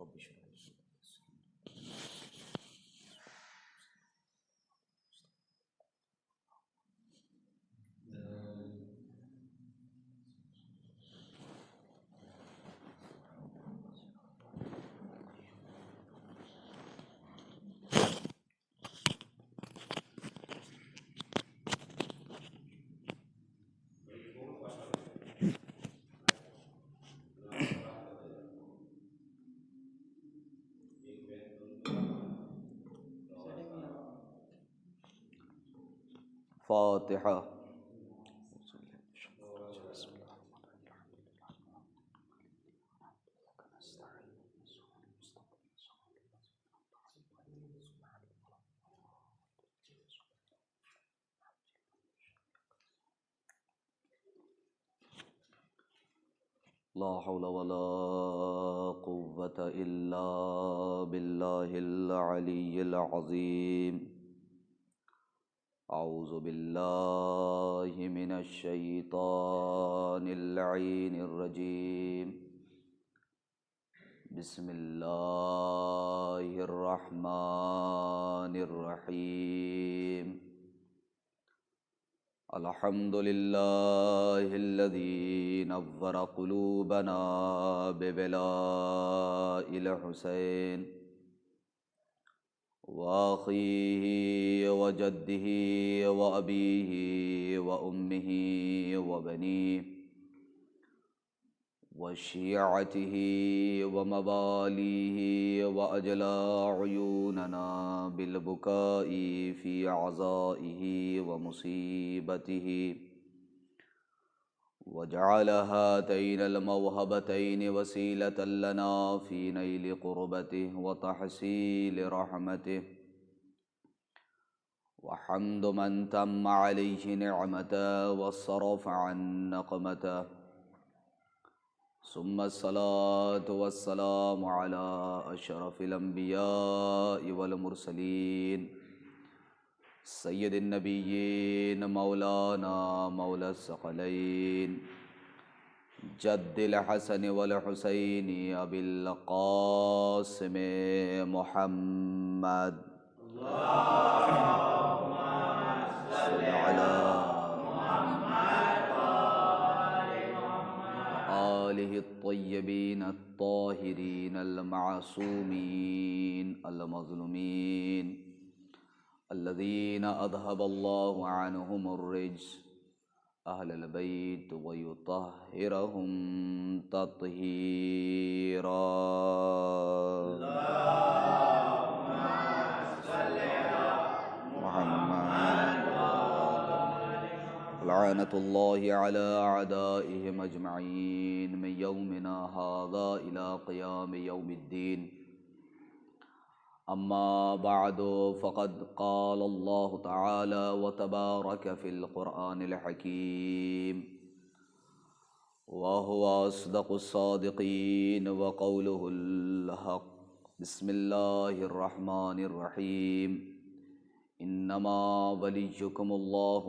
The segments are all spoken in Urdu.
رب اشرح لي صدري. فاتحہ. لا حول ولا قوة إلا بالله العلي العظيم. أعوذ بالله من الشيطان اللعين الرجيم. بسم الله الرحمن الرحيم. الحمد لله الذي نور قلوبنا ببلاء الحسين وأخيه وجده وأبيه وأمه وبنيه وشيعته ومواليه وأجلى عيوننا بالبكاء في عزائه ومصيبته، وجعل هاتين الموهبتين وسيلة لنا في نيل قربته وتحصيل رحمته، وحمد من تم عليه نعمته وصرف عن نقمته، ثم الصلاة والسلام على أشرف الأنبياء والمرسلين سيد النبيين مولانا مولى الثقلين جد الحسن والحسين أبي القاسم محمد اللهم صل على آلہ الطیبین الطاہرین المعصومین المظلومین الذین اذهب اللہ عنہم الرجس اہل البیت ویطہرہم تطہیرا. اللہم صل علی محمد لعنة الله على أعدائهم أجمعين من يومنا هذا إلى قيام يوم الدين. أما بعد فقد قال الله تعالى وتبارك في القرآن الحكيم وهو أصدق الصادقين وقوله الحق. بسم الله الرحمن الرحيم. انما وليكم الله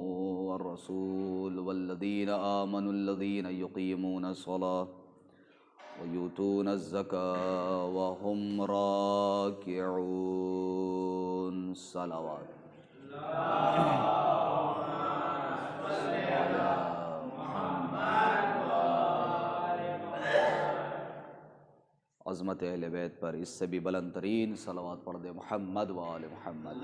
والرسول والذين آمنوا الذين يقيمون الصلاة ويؤتون الزكاة وهم راكعون. صلوات. عظمت اہل بیت پر اس سے بھی بلند ترین صلوات پڑھ دے. محمد و آل محمد.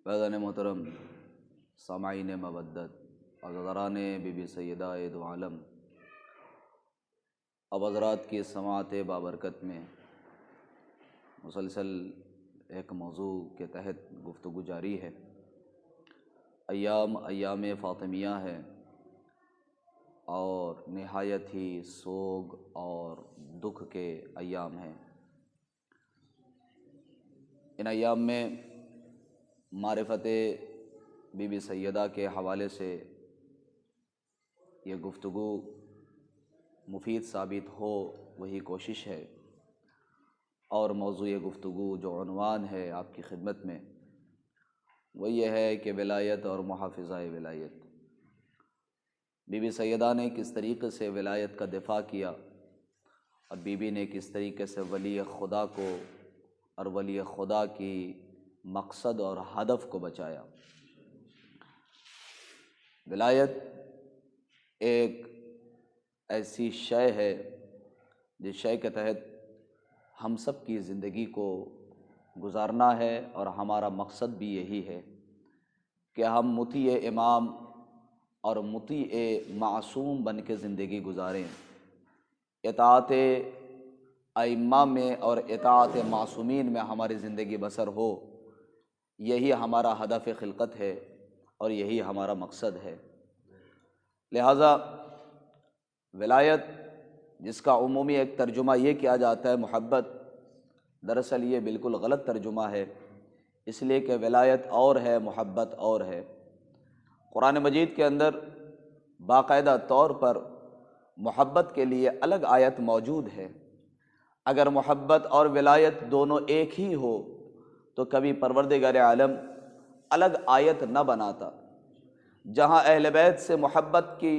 فیضان محترم سامعین مودت، عزیزان بی بی سیدہ دو عالم، اب حضرات کی سماعت بابرکت میں مسلسل ایک موضوع کے تحت گفتگو جاری ہے. ایام فاطمیہ ہے اور نہایت ہی سوگ اور دکھ کے ایام ہیں. ان ایام میں معرفت بی بی سیدہ کے حوالے سے یہ گفتگو مفید ثابت ہو وہی کوشش ہے، اور موضوع گفتگو جو عنوان ہے آپ کی خدمت میں وہ یہ ہے کہ ولایت اور محافظہ ولایت۔ بی بی سیدہ نے کس طریقے سے ولایت کا دفاع کیا، اور بی بی نے کس طریقے سے ولی خدا کو اور ولی خدا کی مقصد اور ہدف کو بچایا۔ ولایت ایک ایسی شے ہے جس شے کے تحت ہم سب کی زندگی کو گزارنا ہے، اور ہمارا مقصد بھی یہی ہے کہ ہم مطیع امام اور مطیع معصوم بن کے زندگی گزاریں، اطاعت ائمہ میں اور اطاعت معصومین میں ہماری زندگی بسر ہو۔ یہی ہمارا ہدف خلقت ہے اور یہی ہمارا مقصد ہے۔ لہٰذا ولایت، جس کا عمومی ایک ترجمہ یہ کیا جاتا ہے محبت، دراصل یہ بالکل غلط ترجمہ ہے، اس لیے کہ ولایت اور ہے، محبت اور ہے۔ قرآن مجید کے اندر باقاعدہ طور پر محبت کے لیے الگ آیت موجود ہے۔ اگر محبت اور ولایت دونوں ایک ہی ہو تو کبھی پروردگار عالم الگ آیت نہ بناتا۔ جہاں اہل بیت سے محبت کی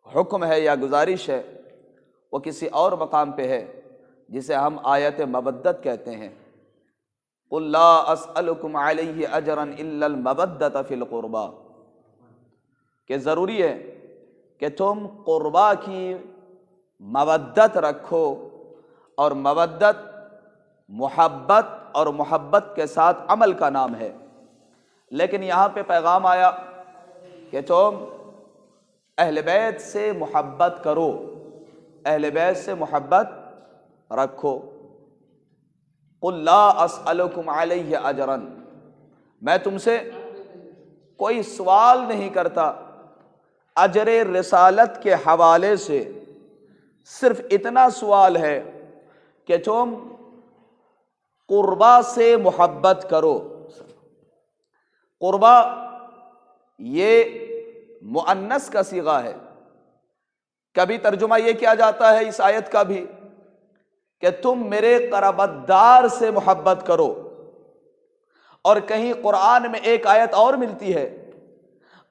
حکم ہے یا گزارش ہے، وہ کسی اور مقام پہ ہے جسے ہم آیت مودت کہتے ہیں۔ قل لا اسألکم علیہ اجرا الا المودۃ فی القربى، کہ ضروری ہے کہ تم قربا کی مودت رکھو، اور مودت محبت اور محبت کے ساتھ عمل کا نام ہے۔ لیکن یہاں پہ پیغام آیا کہ تم اہل بیت سے محبت کرو، اہل بیت سے محبت رکھو۔ قل لا اسألکم علیہ اجرا، میں تم سے کوئی سوال نہیں کرتا اجر رسالت کے حوالے سے، صرف اتنا سوال ہے کہ تم قربا سے محبت کرو۔ قربا یہ مؤنث کا صیغہ ہے۔ کبھی ترجمہ یہ کیا جاتا ہے اس آیت کا بھی کہ تم میرے قرابتدار سے محبت کرو، اور کہیں قرآن میں ایک آیت اور ملتی ہے،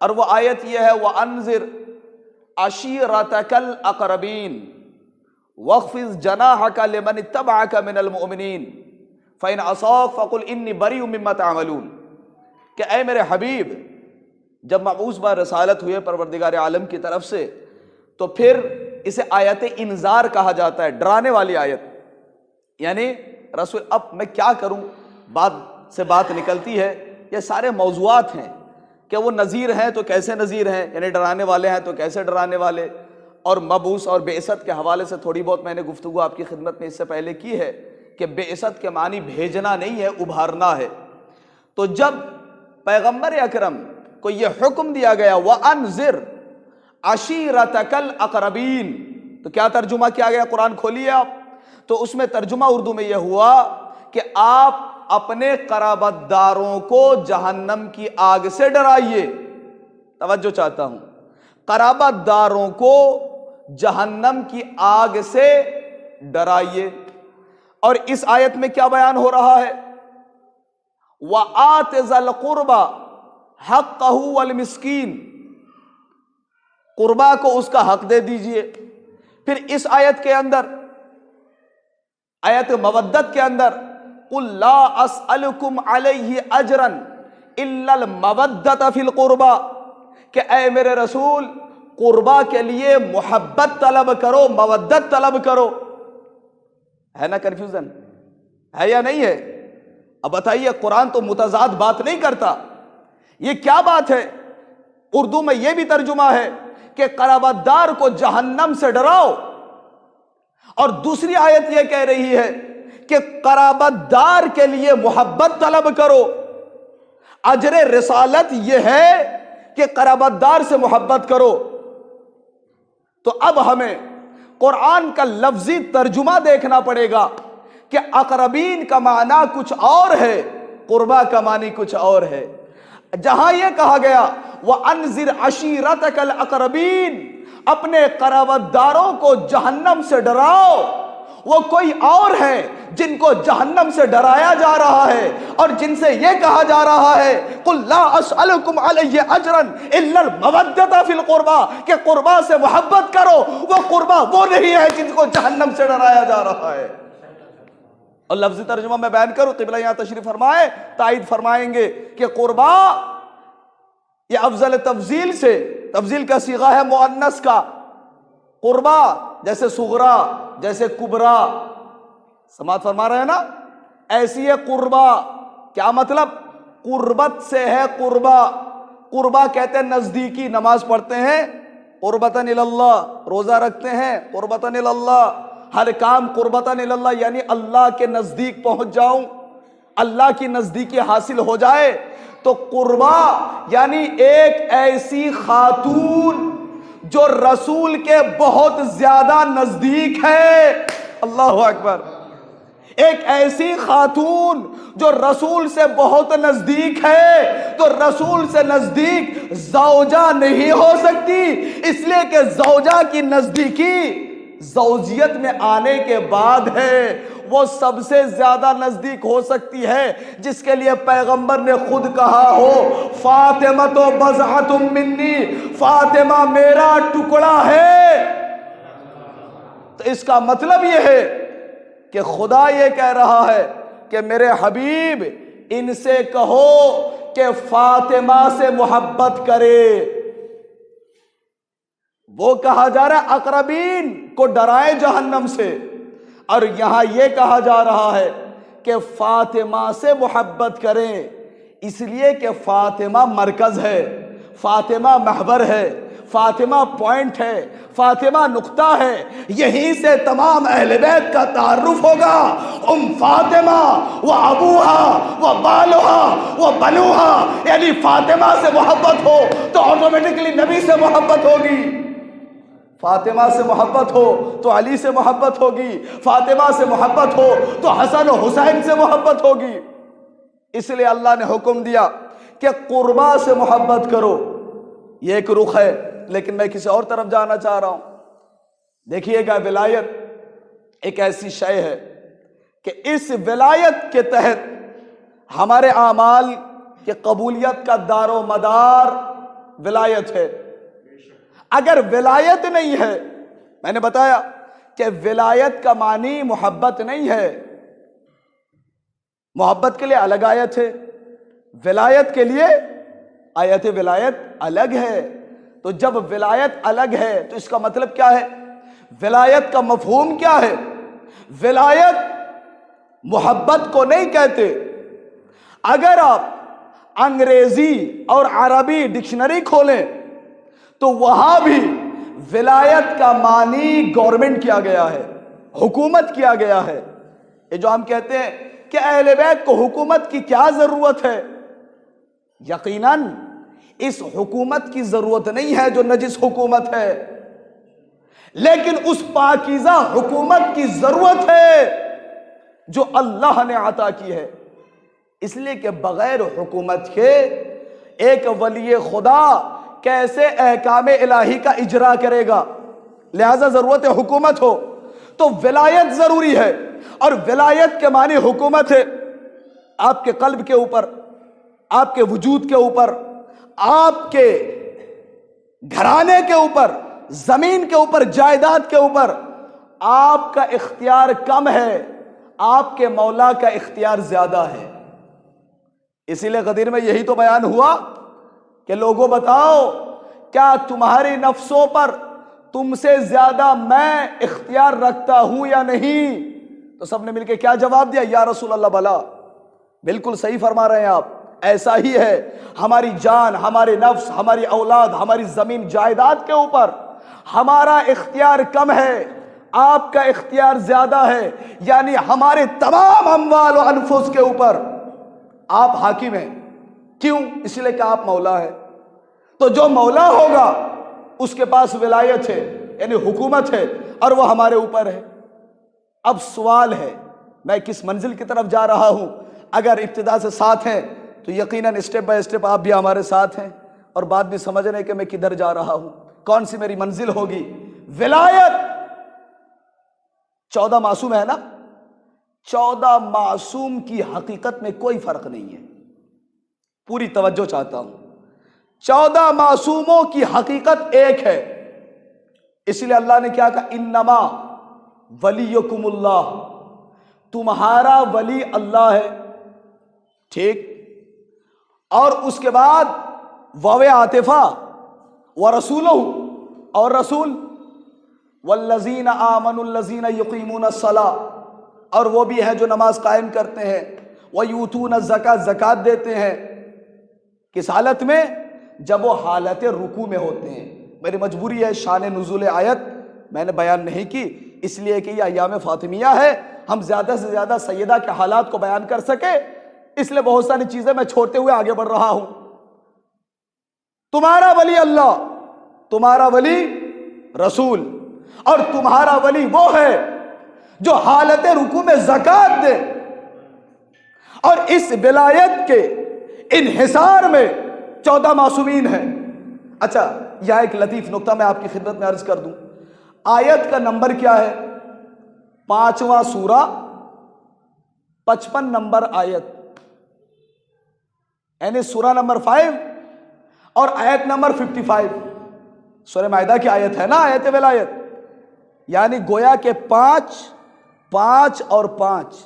اور وہ آیت یہ ہے وَأَنذِرْ عَشِيرَتَكَ الْأَقْرَبِينَ وَاخْفِضْ جَنَاحَكَ لِمَنِ اتَّبَعَكَ مِنَ الْمُؤْمِنِينَ فَإِنْ عَصَوْكَ فَقُلْ إِنِّي بَرِيءٌ مِّمَّا تَعْمَلُونَ، کہ اے میرے حبیب، جب مبعوث بہ رسالت ہوئے پروردگار عالم کی طرف سے، تو پھر اسے آیت انذار کہا جاتا ہے، ڈرانے والی آیت۔ یعنی رسول، اب میں کیا کروں، بات سے بات نکلتی ہے، یہ سارے موضوعات ہیں کہ وہ نذیر ہیں تو کیسے نذیر ہیں، یعنی ڈرانے والے ہیں تو کیسے ڈرانے والے، اور مبعوث اور بعثت کے حوالے سے تھوڑی بہت میں نے گفتگو آپ کی خدمت میں اس سے پہلے کی ہے کہ بعثت کے معنی بھیجنا نہیں ہے، ابھارنا ہے۔ تو جب پیغمبر اکرم کو یہ حکم دیا گیا وَأَنذِرْ عَشِيرَتَكَ الْأَقْرَبِينَ، تو کیا ترجمہ کیا گیا؟ قرآن کھولیے آپ تو اس میں ترجمہ اردو میں یہ ہوا کہ آپ اپنے قرابت داروں کو جہنم کی آگ سے ڈرائیے۔ توجہ چاہتا ہوں، قرابت داروں کو جہنم کی آگ سے ڈرائیے۔ اور اس آیت میں کیا بیان ہو رہا ہے؟ وَآتِ ذَا الْقُرْبَى حَقَّهُ وَالْمِسْكِينَ، قربا کو اس کا حق دے دیجئے۔ پھر اس آیت کے اندر، آیت مودت کے اندر، قُلْ لَا أَسْأَلُكُمْ عَلَيْهِ أَجْرًا إِلَّا الْمَوَدَّةَ فِي الْقُرْبَى، کہ اے میرے رسول، قربا کے لیے محبت طلب کرو، مودت طلب کرو۔ ہے نا کنفیوژن؟ ہے یا نہیں ہے؟ اب بتائیے، قرآن تو متضاد بات نہیں کرتا، یہ کیا بات ہے؟ اردو میں یہ بھی ترجمہ ہے کہ قرابت دار کو جہنم سے ڈراؤ، اور دوسری آیت یہ کہہ رہی ہے کہ قرابت دار کے لیے محبت طلب کرو۔ اجر رسالت یہ ہے کہ قرابت دار سے محبت کرو۔ تو اب ہمیں قرآن کا لفظی ترجمہ دیکھنا پڑے گا کہ اقربین کا معنی کچھ اور ہے، قربا کا معنی کچھ اور ہے۔ جہاں یہ کہا گیا وَأَنذِرْ عَشِيرَتَكَ الْأَقْرَبِينَ، اپنے قرابت داروں کو جہنم سے ڈراؤ، وہ کوئی اور ہے جن کو جہنم سے ڈرایا جا رہا ہے اور جن سے یہ کہا جا رہا ہے قُلْ لَا أَسْأَلُكُمْ عَلَيْهِ أَجْرًا إِلَّا الْمَوَدَّةَ فِي الْقُرْبَى کہ قربا سے محبت کرو، وہ قربا وہ نہیں ہے جن کو جہنم سے ڈرایا جا رہا ہے۔ اور لفظی ترجمہ میں بیان کروں، قبلہ یہاں تشریف فرمائے تائید فرمائیں گے کہ قربا یہ افضل تفضیل سے، تفضیل کا صیغہ ہے مؤنث کا، قربا جیسے صغرا جیسے کبرا، سماعت فرما رہے ہیں نا، ایسی ہے قربا۔ کیا مطلب؟ قربت سے ہے قربا۔ قربا کہتے ہیں نزدیکی، نماز پڑھتے ہیں قربتاً اللہ، روزہ رکھتے ہیں قربتاً اللہ، ہر کام قربتاً اللہ، یعنی اللہ کے نزدیک پہنچ جاؤں، اللہ کی نزدیکی حاصل ہو جائے۔ تو قربا یعنی ایک ایسی خاتون جو رسول کے بہت زیادہ نزدیک ہے، اللہ اکبر، ایک ایسی خاتون جو رسول سے بہت نزدیک ہے، تو رسول سے نزدیک زوجہ نہیں ہو سکتی، اس لیے کہ زوجہ کی نزدیکی زوجیت میں آنے کے بعد ہے۔ وہ سب سے زیادہ نزدیک ہو سکتی ہے جس کے لیے پیغمبر نے خود کہا ہو فاطمہ تو بضعۃ منی، فاطمہ میرا ٹکڑا ہے۔ تو اس کا مطلب یہ ہے کہ خدا یہ کہہ رہا ہے کہ میرے حبیب ان سے کہو کہ فاطمہ سے محبت کرے۔ وہ کہا جا رہا ہے اقربین کو ڈرائے جہنم سے، اور یہاں یہ کہا جا رہا ہے کہ فاطمہ سے محبت کریں، اس لیے کہ فاطمہ مرکز ہے، فاطمہ محور ہے، فاطمہ پوائنٹ ہے، فاطمہ نقطہ ہے، یہیں سے تمام اہل بیت کا تعارف ہوگا۔ فاطمہ و ابوہا و بالوہا و بنوہا، یعنی فاطمہ سے محبت ہو تو آٹومیٹکلی نبی سے محبت ہوگی، فاطمہ سے محبت ہو تو علی سے محبت ہوگی، فاطمہ سے محبت ہو تو حسن و حسین سے محبت ہوگی۔ اس لیے اللہ نے حکم دیا کہ قربا سے محبت کرو۔ یہ ایک رخ ہے، لیکن میں کسی اور طرف جانا چاہ رہا ہوں۔ دیکھیے گا، ولایت ایک ایسی شے ہے کہ اس ولایت کے تحت ہمارے اعمال کی قبولیت کا دار و مدار ولایت ہے۔ اگر ولایت نہیں ہے، میں نے بتایا کہ ولایت کا معنی محبت نہیں ہے، محبت کے لیے الگ آیت ہے، ولایت کے لیے آیت ولایت الگ ہے۔ تو جب ولایت الگ ہے تو اس کا مطلب کیا ہے؟ ولایت کا مفہوم کیا ہے؟ ولایت محبت کو نہیں کہتے۔ اگر آپ انگریزی اور عربی ڈکشنری کھولیں تو وہاں بھی ولایت کا معنی گورنمنٹ کیا گیا ہے، حکومت کیا گیا ہے۔ یہ جو ہم کہتے ہیں کہ اہل بیت کو حکومت کی کیا ضرورت ہے، یقیناً اس حکومت کی ضرورت نہیں ہے جو نجس حکومت ہے، لیکن اس پاکیزہ حکومت کی ضرورت ہے جو اللہ نے عطا کی ہے۔ اس لیے کہ بغیر حکومت کے ایک ولی خدا کیسے احکام الہی کا اجرا کرے گا؟ لہذا ضرورت حکومت ہو تو ولایت ضروری ہے، اور ولایت کے معنی حکومت ہے۔ آپ کے قلب کے اوپر، آپ کے وجود کے اوپر، آپ کے گھرانے کے اوپر، زمین کے اوپر، جائیداد کے اوپر آپ کا اختیار کم ہے، آپ کے مولا کا اختیار زیادہ ہے۔ اسی لیے غدیر میں یہی تو بیان ہوا کہ لوگوں بتاؤ کیا تمہاری نفسوں پر تم سے زیادہ میں اختیار رکھتا ہوں یا نہیں؟ تو سب نے مل کے کیا جواب دیا؟ یا رسول اللہ بلا، بالکل صحیح فرما رہے ہیں آپ، ایسا ہی ہے۔ ہماری جان، ہمارے نفس، ہماری اولاد، ہماری زمین جائیداد کے اوپر ہمارا اختیار کم ہے، آپ کا اختیار زیادہ ہے، یعنی ہمارے تمام اموال و انفس کے اوپر آپ حاکم ہیں۔ کیوں؟ اس لیے کہ آپ مولا ہے۔ تو جو مولا ہوگا اس کے پاس ولایت ہے، یعنی حکومت ہے، اور وہ ہمارے اوپر ہے۔ اب سوال ہے میں کس منزل کی طرف جا رہا ہوں؟ اگر ابتدا سے ساتھ ہیں تو یقیناً اسٹیپ بائی اسٹیپ آپ بھی ہمارے ساتھ ہیں، اور بات بھی سمجھ رہے ہیں کہ میں کدھر جا رہا ہوں، کون سی میری منزل ہوگی۔ ولایت 14 معصوم ہے نا، 14 معصوم کی حقیقت میں کوئی فرق نہیں ہے. پوری توجہ چاہتا ہوں. 14 معصوموں کی حقیقت ایک ہے. اس لیے اللہ نے کیا کہا؟ انما ولیکم اللہ، تمہارا ولی اللہ ہے. ٹھیک. اور اس کے بعد واو عاطفہ ورسولہ، اور رسول، والذین آمنوا الذین یقیمون الصلاۃ، اور وہ بھی ہیں جو نماز قائم کرتے ہیں، ویؤتون الزکاۃ، زکوٰۃ دیتے ہیں. کس حالت میں؟ جب وہ حالت رکوع میں ہوتے ہیں. میری مجبوری ہے شان نزول آیت میں نے بیان نہیں کی، اس لیے کہ یہ ایام فاطمیہ ہے، ہم زیادہ سے زیادہ سیدہ کے حالات کو بیان کر سکے، اس لیے بہت ساری چیزیں میں چھوڑتے ہوئے آگے بڑھ رہا ہوں. تمہارا ولی اللہ، تمہارا ولی رسول، اور تمہارا ولی وہ ہے جو حالت رکوع میں زکوٰۃ دے. اور اس ولایت کے انحصار میں 14 معصومین ہیں. اچھا، یہاں ایک لطیف نقطہ میں آپ کی خدمت میں عرض کر دوں. آیت کا نمبر کیا ہے؟ 5واں سورہ، 55 نمبر آیت، یعنی سورہ نمبر 5 اور آیت نمبر 55. سورہ مائدہ کی آیت ہے نا، آیت ولایت، یعنی گویا کہ 5 اور 5.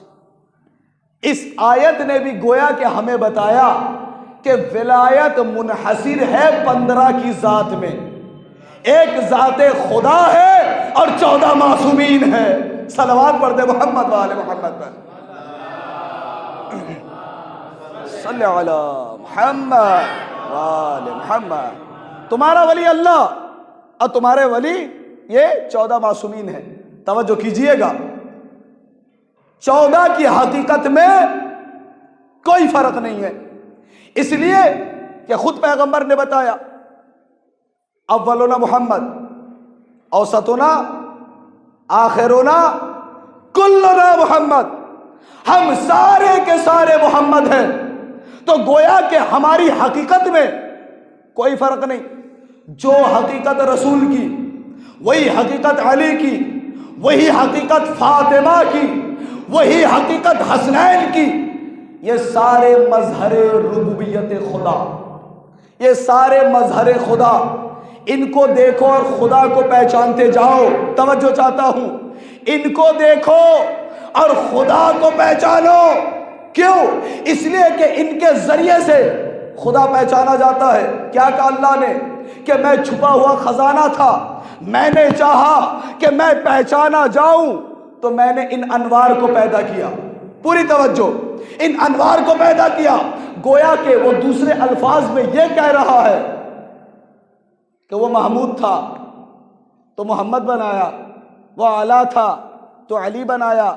اس آیت نے بھی گویا کہ ہمیں بتایا کہ ولایت منحصر ہے 15 کی ذات میں. ایک ذات خدا ہے اور 14 معصومین ہیں. صلوات پڑھ دے محمد وآل محمد پر. صلی علی محمد وآل محمد. تمہارا ولی اللہ اور تمہارے ولی یہ 14 معصومین ہیں. توجہ کیجئے گا، 14 کی حقیقت میں کوئی فرق نہیں ہے. اس لیے کہ خود پیغمبر نے بتایا، اولنا محمد، اوسطنا، آخرنا، کلنا محمد، ہم سارے کے سارے محمد ہیں. تو گویا کہ ہماری حقیقت میں کوئی فرق نہیں. جو حقیقت رسول کی وہی حقیقت علی کی، وہی حقیقت فاطمہ کی، وہی حقیقت حسنین کی. یہ سارے مظہر ربوبیت خدا، یہ سارے مظہر خدا، ان کو دیکھو اور خدا کو پہچانتے جاؤ. توجہ چاہتا ہوں، ان کو دیکھو اور خدا کو پہچانو. کیوں؟ اس لیے کہ ان کے ذریعے سے خدا پہچانا جاتا ہے. کیا کہا اللہ نے؟ کہ میں چھپا ہوا خزانہ تھا، میں نے چاہا کہ میں پہچانا جاؤں تو میں نے ان انوار کو پیدا کیا. پوری توجہ، ان انوار کو پیدا کیا. گویا کہ وہ دوسرے الفاظ میں یہ کہہ رہا ہے کہ وہ محمود تھا تو محمد بنایا، وہ اعلیٰ تھا تو علی بنایا،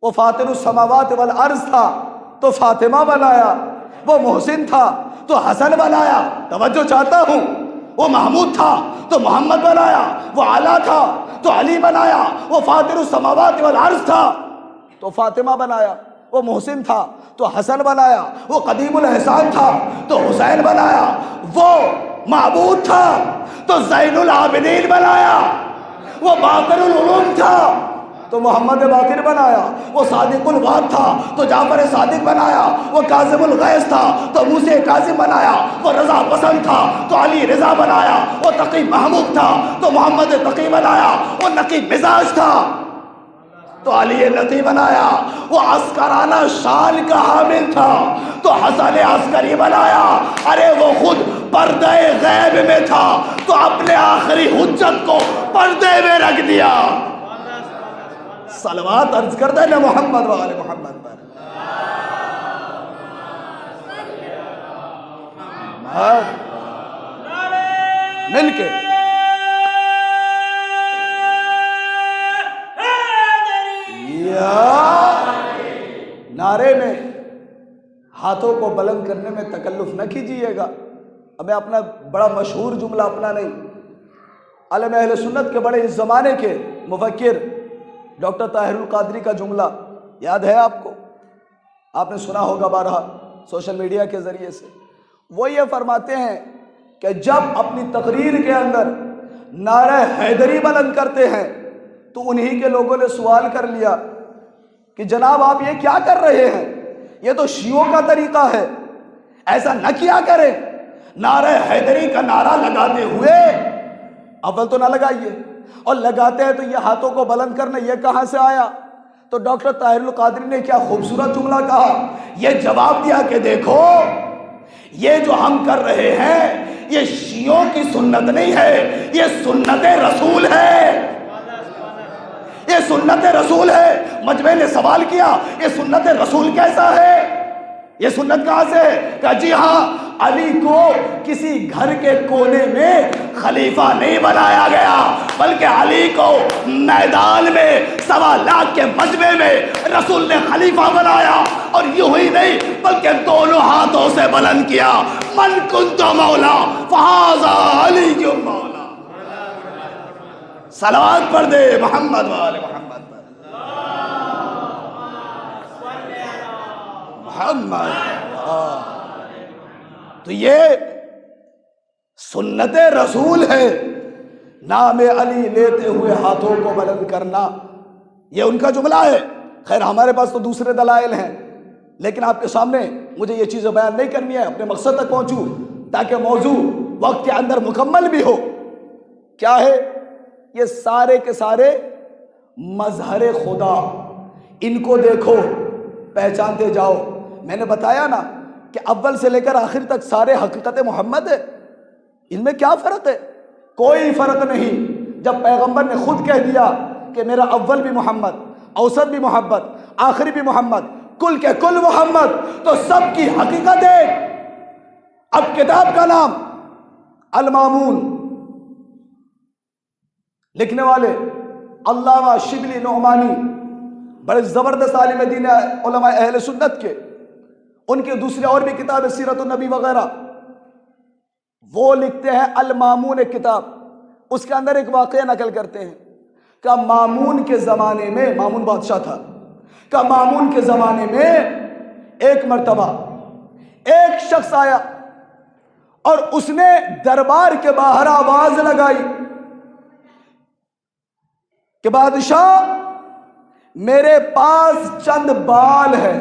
وہ فاطر السماوات والارض تھا تو فاطمہ بنایا، وہ محسن تھا تو حسن بنایا. توجہ چاہتا ہوں، وہ محمود تھا تو محمد بنایا، وہ اعلیٰ تھا تو علی بنایا، وہ فاطر السماوات والارض تھا تو فاطمہ بنایا، وہ محسن تھا تو حسن بنایا، وہ قدیم الاحسان تھا تو حسین بنایا، وہ معبود تھا تو زین العابدین بنایا، وہ باقر العلوم تھا تو محمد باقر بنایا، وہ صادق الوعد تھا تو جعفر صادق بنایا، وہ کاظم الغیظ تھا تو موسیٰ کاظم بنایا، وہ رضا پسند تھا تو علی رضا بنایا، وہ تقی محمود تھا تو محمد تقی بنایا، وہ نقی مزاج تھا تو علی نقی بنایا، وہ عسکرانہ شان کا حامل تھا تو حسن عسکری بنایا. ارے وہ خود پردہ غیب میں تھا تو اپنے آخری حجت کو پردے میں رکھ دیا. صلوات عرض کر دے نا محمد و آل محمد پر. مل کے نعرے میں ہاتھوں کو بلند کرنے میں تکلف نہ کیجیے گا. اب میں اپنا بڑا مشہور جملہ اپنا نہیں، عالم اہل سنت کے بڑے اس زمانے کے مفکر ڈاکٹر طاہر القادری کا جملہ یاد ہے آپ کو؟ آپ نے سنا ہوگا بارہا سوشل میڈیا کے ذریعے سے. وہ یہ فرماتے ہیں کہ جب اپنی تقریر کے اندر نعرہ حیدری بلند کرتے ہیں تو انہی کے لوگوں نے سوال کر لیا کہ جناب آپ یہ کیا کر رہے ہیں، یہ تو شیعوں کا طریقہ ہے، ایسا نہ کیا کریں، نعرہ حیدری کا نعرہ لگاتے ہوئے اول تو نہ لگائیے، اور لگاتے ہیں تو یہ ہاتھوں کو بلند کرنا یہ کہاں سے آیا؟ تو ڈاکٹر طاہر القادری نے کیا خوبصورت جملہ کہا، یہ جواب دیا کہ دیکھو یہ جو ہم کر رہے ہیں یہ شیعوں کی سنت نہیں ہے، یہ سنت رسول ہے، یہ سنت رسول ہے۔ مجمع نے سوال کیا یہ سنت رسول کیسا ہے، یہ سنت کہاں سے ہے؟ کہا جی ہاں، علی کو کسی گھر کے کونے میں خلیفہ نہیں بنایا گیا، بلکہ علی کو میدان میں 1.25 لاکھ کے مجمع میں رسول نے خلیفہ بنایا، اور یوں ہی نہیں بلکہ دونوں ہاتھوں سے بلند کیا، من کنت مولا فہذا علی مولا۔ صلوات پڑھ دے محمد وآل محمد پر، محمد۔ تو یہ سنت رسول ہے، نام علی لیتے ہوئے ہاتھوں کو بلند کرنا، یہ ان کا جملہ ہے۔ خیر ہمارے پاس تو دوسرے دلائل ہیں، لیکن آپ کے سامنے مجھے یہ چیزیں بیان نہیں کرنی ہے، اپنے مقصد تک پہنچوں تاکہ موضوع وقت کے اندر مکمل بھی ہو۔ کیا ہے یہ سارے کے سارے مظہر خدا، ان کو دیکھو پہچانتے جاؤ۔ میں نے بتایا نا کہ اول سے لے کر آخر تک سارے حقیقت محمد ہے، ان میں کیا فرق ہے؟ کوئی فرق نہیں۔ جب پیغمبر نے خود کہہ دیا کہ میرا اول بھی محمد، اوسط بھی محمد، آخری بھی محمد، کل کے کل محمد، تو سب کی حقیقت ہے۔ اب کتاب کا نام المامون، لکھنے والے علامہ شبلی نعمانی، بڑے زبردست عالم دین علماء اہل سنت کے، ان کی دوسری اور بھی کتاب سیرت النبی وغیرہ، وہ لکھتے ہیں المامون ایک کتاب، اس کے اندر ایک واقعہ نقل کرتے ہیں کہ مامون کے زمانے میں، مامون بادشاہ تھا، کہ مامون کے زمانے میں ایک مرتبہ ایک شخص آیا اور اس نے دربار کے باہر آواز لگائی کہ بادشاہ میرے پاس چند بال ہے۔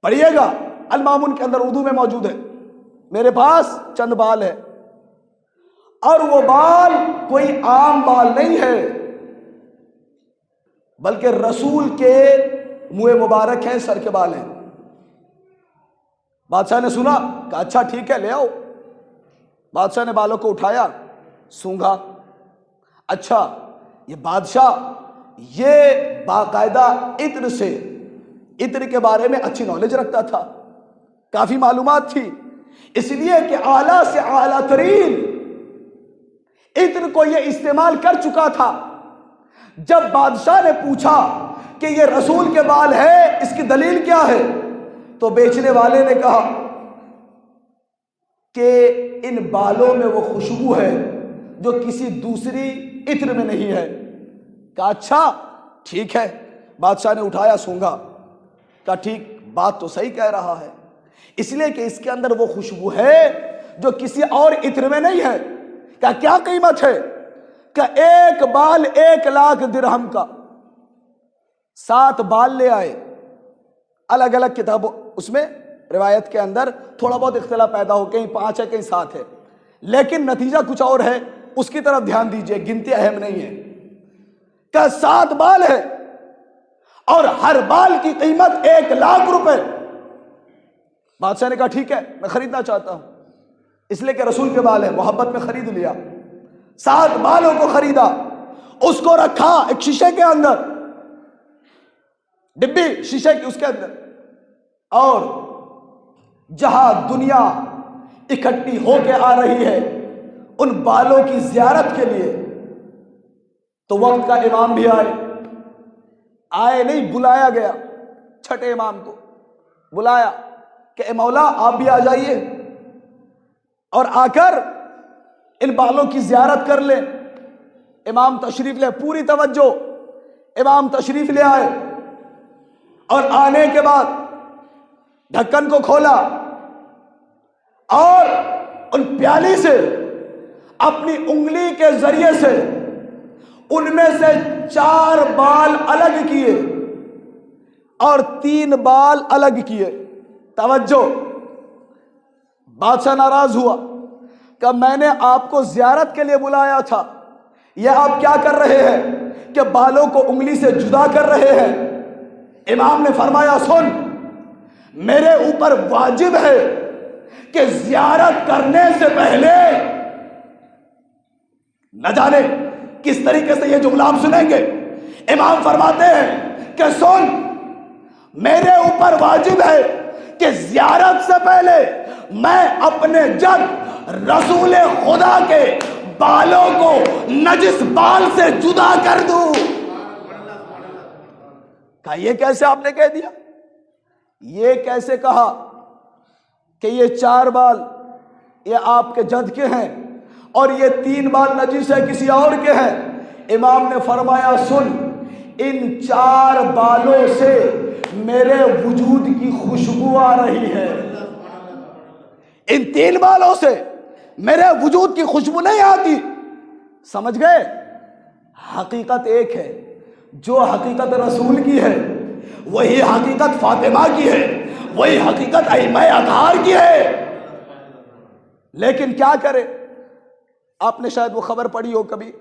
پڑھیے گا، المامون کے اندر اردو میں موجود ہے، میرے پاس چند بال ہے، اور وہ بال کوئی عام بال نہیں ہے بلکہ رسول کے منہ مبارک ہیں، سر کے بال ہیں۔ بادشاہ نے سنا کہ اچھا ٹھیک ہے لے آؤ۔ بادشاہ نے بالوں کو اٹھایا، سونگھا، اچھا یہ بادشاہ یہ باقاعدہ عطر سے، عطر کے بارے میں اچھی نالج رکھتا تھا، کافی معلومات تھی، اس لیے کہ اعلیٰ سے اعلیٰ ترین عطر کو یہ استعمال کر چکا تھا۔ جب بادشاہ نے پوچھا کہ یہ رسول کے بال ہے، اس کی دلیل کیا ہے، تو بیچنے والے نے کہا کہ ان بالوں میں وہ خوشبو ہے جو کسی دوسری عطر میں نہیں ہے۔ کہا اچھا ٹھیک ہے۔ بادشاہ نے اٹھایا، سونگھا، کہا ٹھیک، بات تو صحیح کہہ رہا ہے، اس لیے کہ اس کے اندر وہ خوشبو ہے جو کسی اور عطر میں نہیں ہے۔ کہا کیا قیمت ہے؟ کہ ایک بال 1,00,000 درہم کا۔ 7 بال لے آئے، الگ الگ کتابوں، اس میں روایت کے اندر تھوڑا بہت اختلاف پیدا ہو، کہیں 5 ہے کہیں 7 ہے، لیکن نتیجہ کچھ اور ہے، اس کی طرف دھیان دیجئے، گنتی اہم نہیں ہے۔ کہ 7 بال ہے اور ہر بال کی قیمت 1,00,000 روپے۔ بادشاہ نے کہا ٹھیک ہے میں خریدنا چاہتا ہوں، اس لیے کہ رسول کے بال ہے، محبت میں خرید لیا۔ 7 بالوں کو خریدا، اس کو رکھا ایک شیشے کے اندر، ڈبی شیشے کی، اس کے اندر، اور جہاں دنیا اکٹھی ہو کے آ رہی ہے ان بالوں کی زیارت کے لیے، تو وقت کا امام بھی آئے نہیں، بلایا گیا، چھٹے امام کو بلایا کہ اے مولا آپ بھی آ جائیے اور آ کر ان بالوں کی زیارت کر لیں۔ امام تشریف لے، پوری توجہ، امام تشریف لے آئے، اور آنے کے بعد ڈھکن کو کھولا اور ان پیالی سے اپنی انگلی کے ذریعے سے ان میں سے 4 بال الگ کیے اور 3 بال الگ کیے۔ توجہ، بادشاہ ناراض ہوا کہ میں نے آپ کو زیارت کے لیے بلایا تھا، یہ آپ کیا کر رہے ہیں کہ بالوں کو انگلی سے جدا کر رہے ہیں؟ امام نے فرمایا سن، میرے اوپر واجب ہے کہ زیارت کرنے سے پہلے، نہ جانے کس طریقے سے یہ جملہ آپ سنیں گے، امام فرماتے ہیں کہ سن، میرے اوپر واجب ہے کہ زیارت سے پہلے میں اپنے جد رسول خدا کے بالوں کو نجس بال سے جدا کر دوں۔ کہا یہ کیسے آپ نے کہہ دیا؟ یہ کیسے کہا کہ یہ 4 بال یہ آپ کے جد کے ہیں اور یہ 3 بال نجس ہے کسی اور کے ہیں؟ امام نے فرمایا سن، ان 4 بالوں سے میرے وجود کی خوشبو آ رہی ہے، ان 3 بالوں سے میرے وجود کی خوشبو نہیں آتی۔ سمجھ گئے؟ حقیقت ایک ہے، جو حقیقت رسول کی ہے وہی حقیقت فاطمہ کی ہے، وہی حقیقت ائمہ اطہار کی ہے۔ لیکن کیا کرے، آپ نے شاید وہ خبر پڑھی ہو کبھی،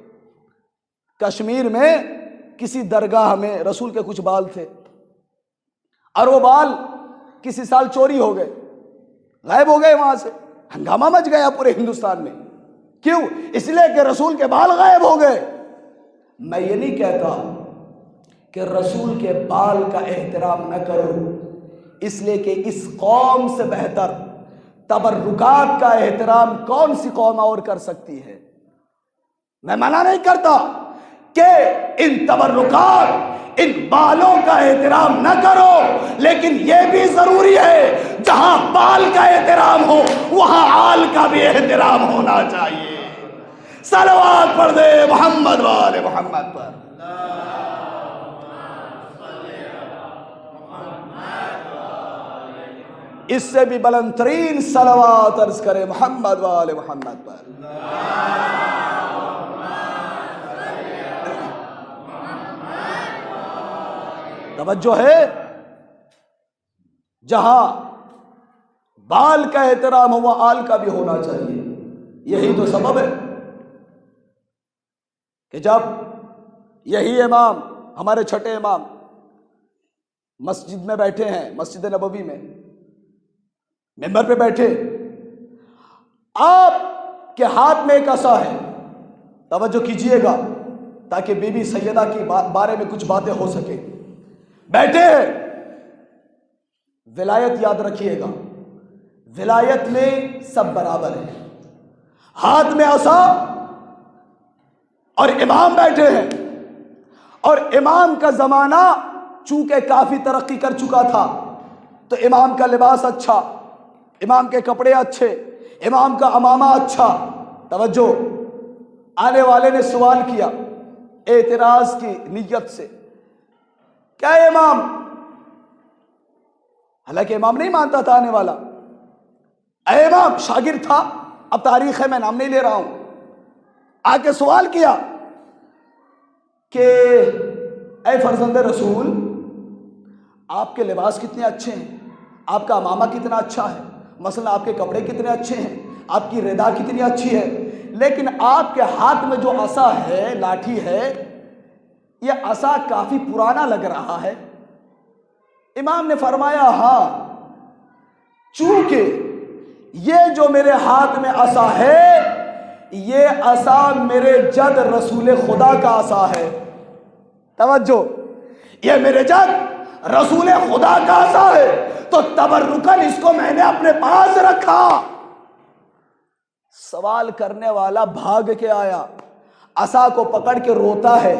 کشمیر میں کسی درگاہ میں رسول کے کچھ بال تھے اور وہ بال کسی سال چوری ہو گئے، غائب ہو گئے، وہاں سے ہنگامہ مچ گیا پورے ہندوستان میں۔ کیوں؟ اس لیے کہ رسول کے بال غائب ہو گئے۔ میں یہ نہیں کہتا کہ رسول کے بال کا احترام نہ کرو، اس لیے کہ اس قوم سے بہتر تبرکات کا احترام کون سی قوم اور کر سکتی ہے۔ میں منع نہیں کرتا کہ ان تبرکات، ان بالوں کا احترام نہ کرو، لیکن یہ بھی ضروری ہے جہاں بال کا احترام ہو وہاں آل کا بھی احترام ہونا چاہیے۔ صلوات پڑھ دے محمد وآل محمد پر۔ اس سے بھی بلند ترین صلوات عرض کرے محمد وآل محمد پر۔ توجہ ہے، جہاں بال کا احترام ہو وہاں آل کا بھی ہونا چاہیے۔ یہی تو سبب ہے کہ جب یہی امام، ہمارے چھٹے امام مسجد میں بیٹھے ہیں، مسجد نبوی میں ممبر پہ بیٹھے، آپ کے ہاتھ میں ایک عصا ہے، توجہ کیجئے گا تاکہ بی بی سیدہ کی بارے میں کچھ باتیں ہو سکے۔ بیٹھے ہیں، ولایت یاد رکھیے گا، ولایت میں سب برابر ہیں، ہاتھ میں عصا اور امام بیٹھے ہیں، اور امام کا زمانہ چونکہ کافی ترقی کر چکا تھا تو امام کا لباس اچھا، امام کے کپڑے اچھے، امام کا عمامہ اچھا۔ توجہ، آنے والے نے سوال کیا اعتراض کی نیت سے، کیا امام، حالانکہ امام نہیں مانتا تھا آنے والا، اے امام، شاگرد تھا، اب تاریخ ہے میں نام نہیں لے رہا ہوں، آ کے سوال کیا کہ اے فرزند رسول، آپ کے لباس کتنے اچھے ہیں، آپ کا عمامہ کتنا اچھا ہے، مثلا آپ کے کپڑے کتنے اچھے ہیں، آپ کی ردا کتنی اچھی ہے، لیکن آپ کے ہاتھ میں جو عصا ہے، لاٹھی ہے، یہ عصا کافی پرانا لگ رہا ہے۔ امام نے فرمایا ہاں، چونکہ یہ جو میرے ہاتھ میں عصا ہے یہ عصا میرے جد رسول خدا کا عصا ہے۔ توجہ، یہ میرے جد رسول خدا کا عصا ہے تو تبرکن اس کو میں نے اپنے پاس رکھا۔ سوال کرنے والا بھاگ کے آیا، عصا کو پکڑ کے روتا ہے،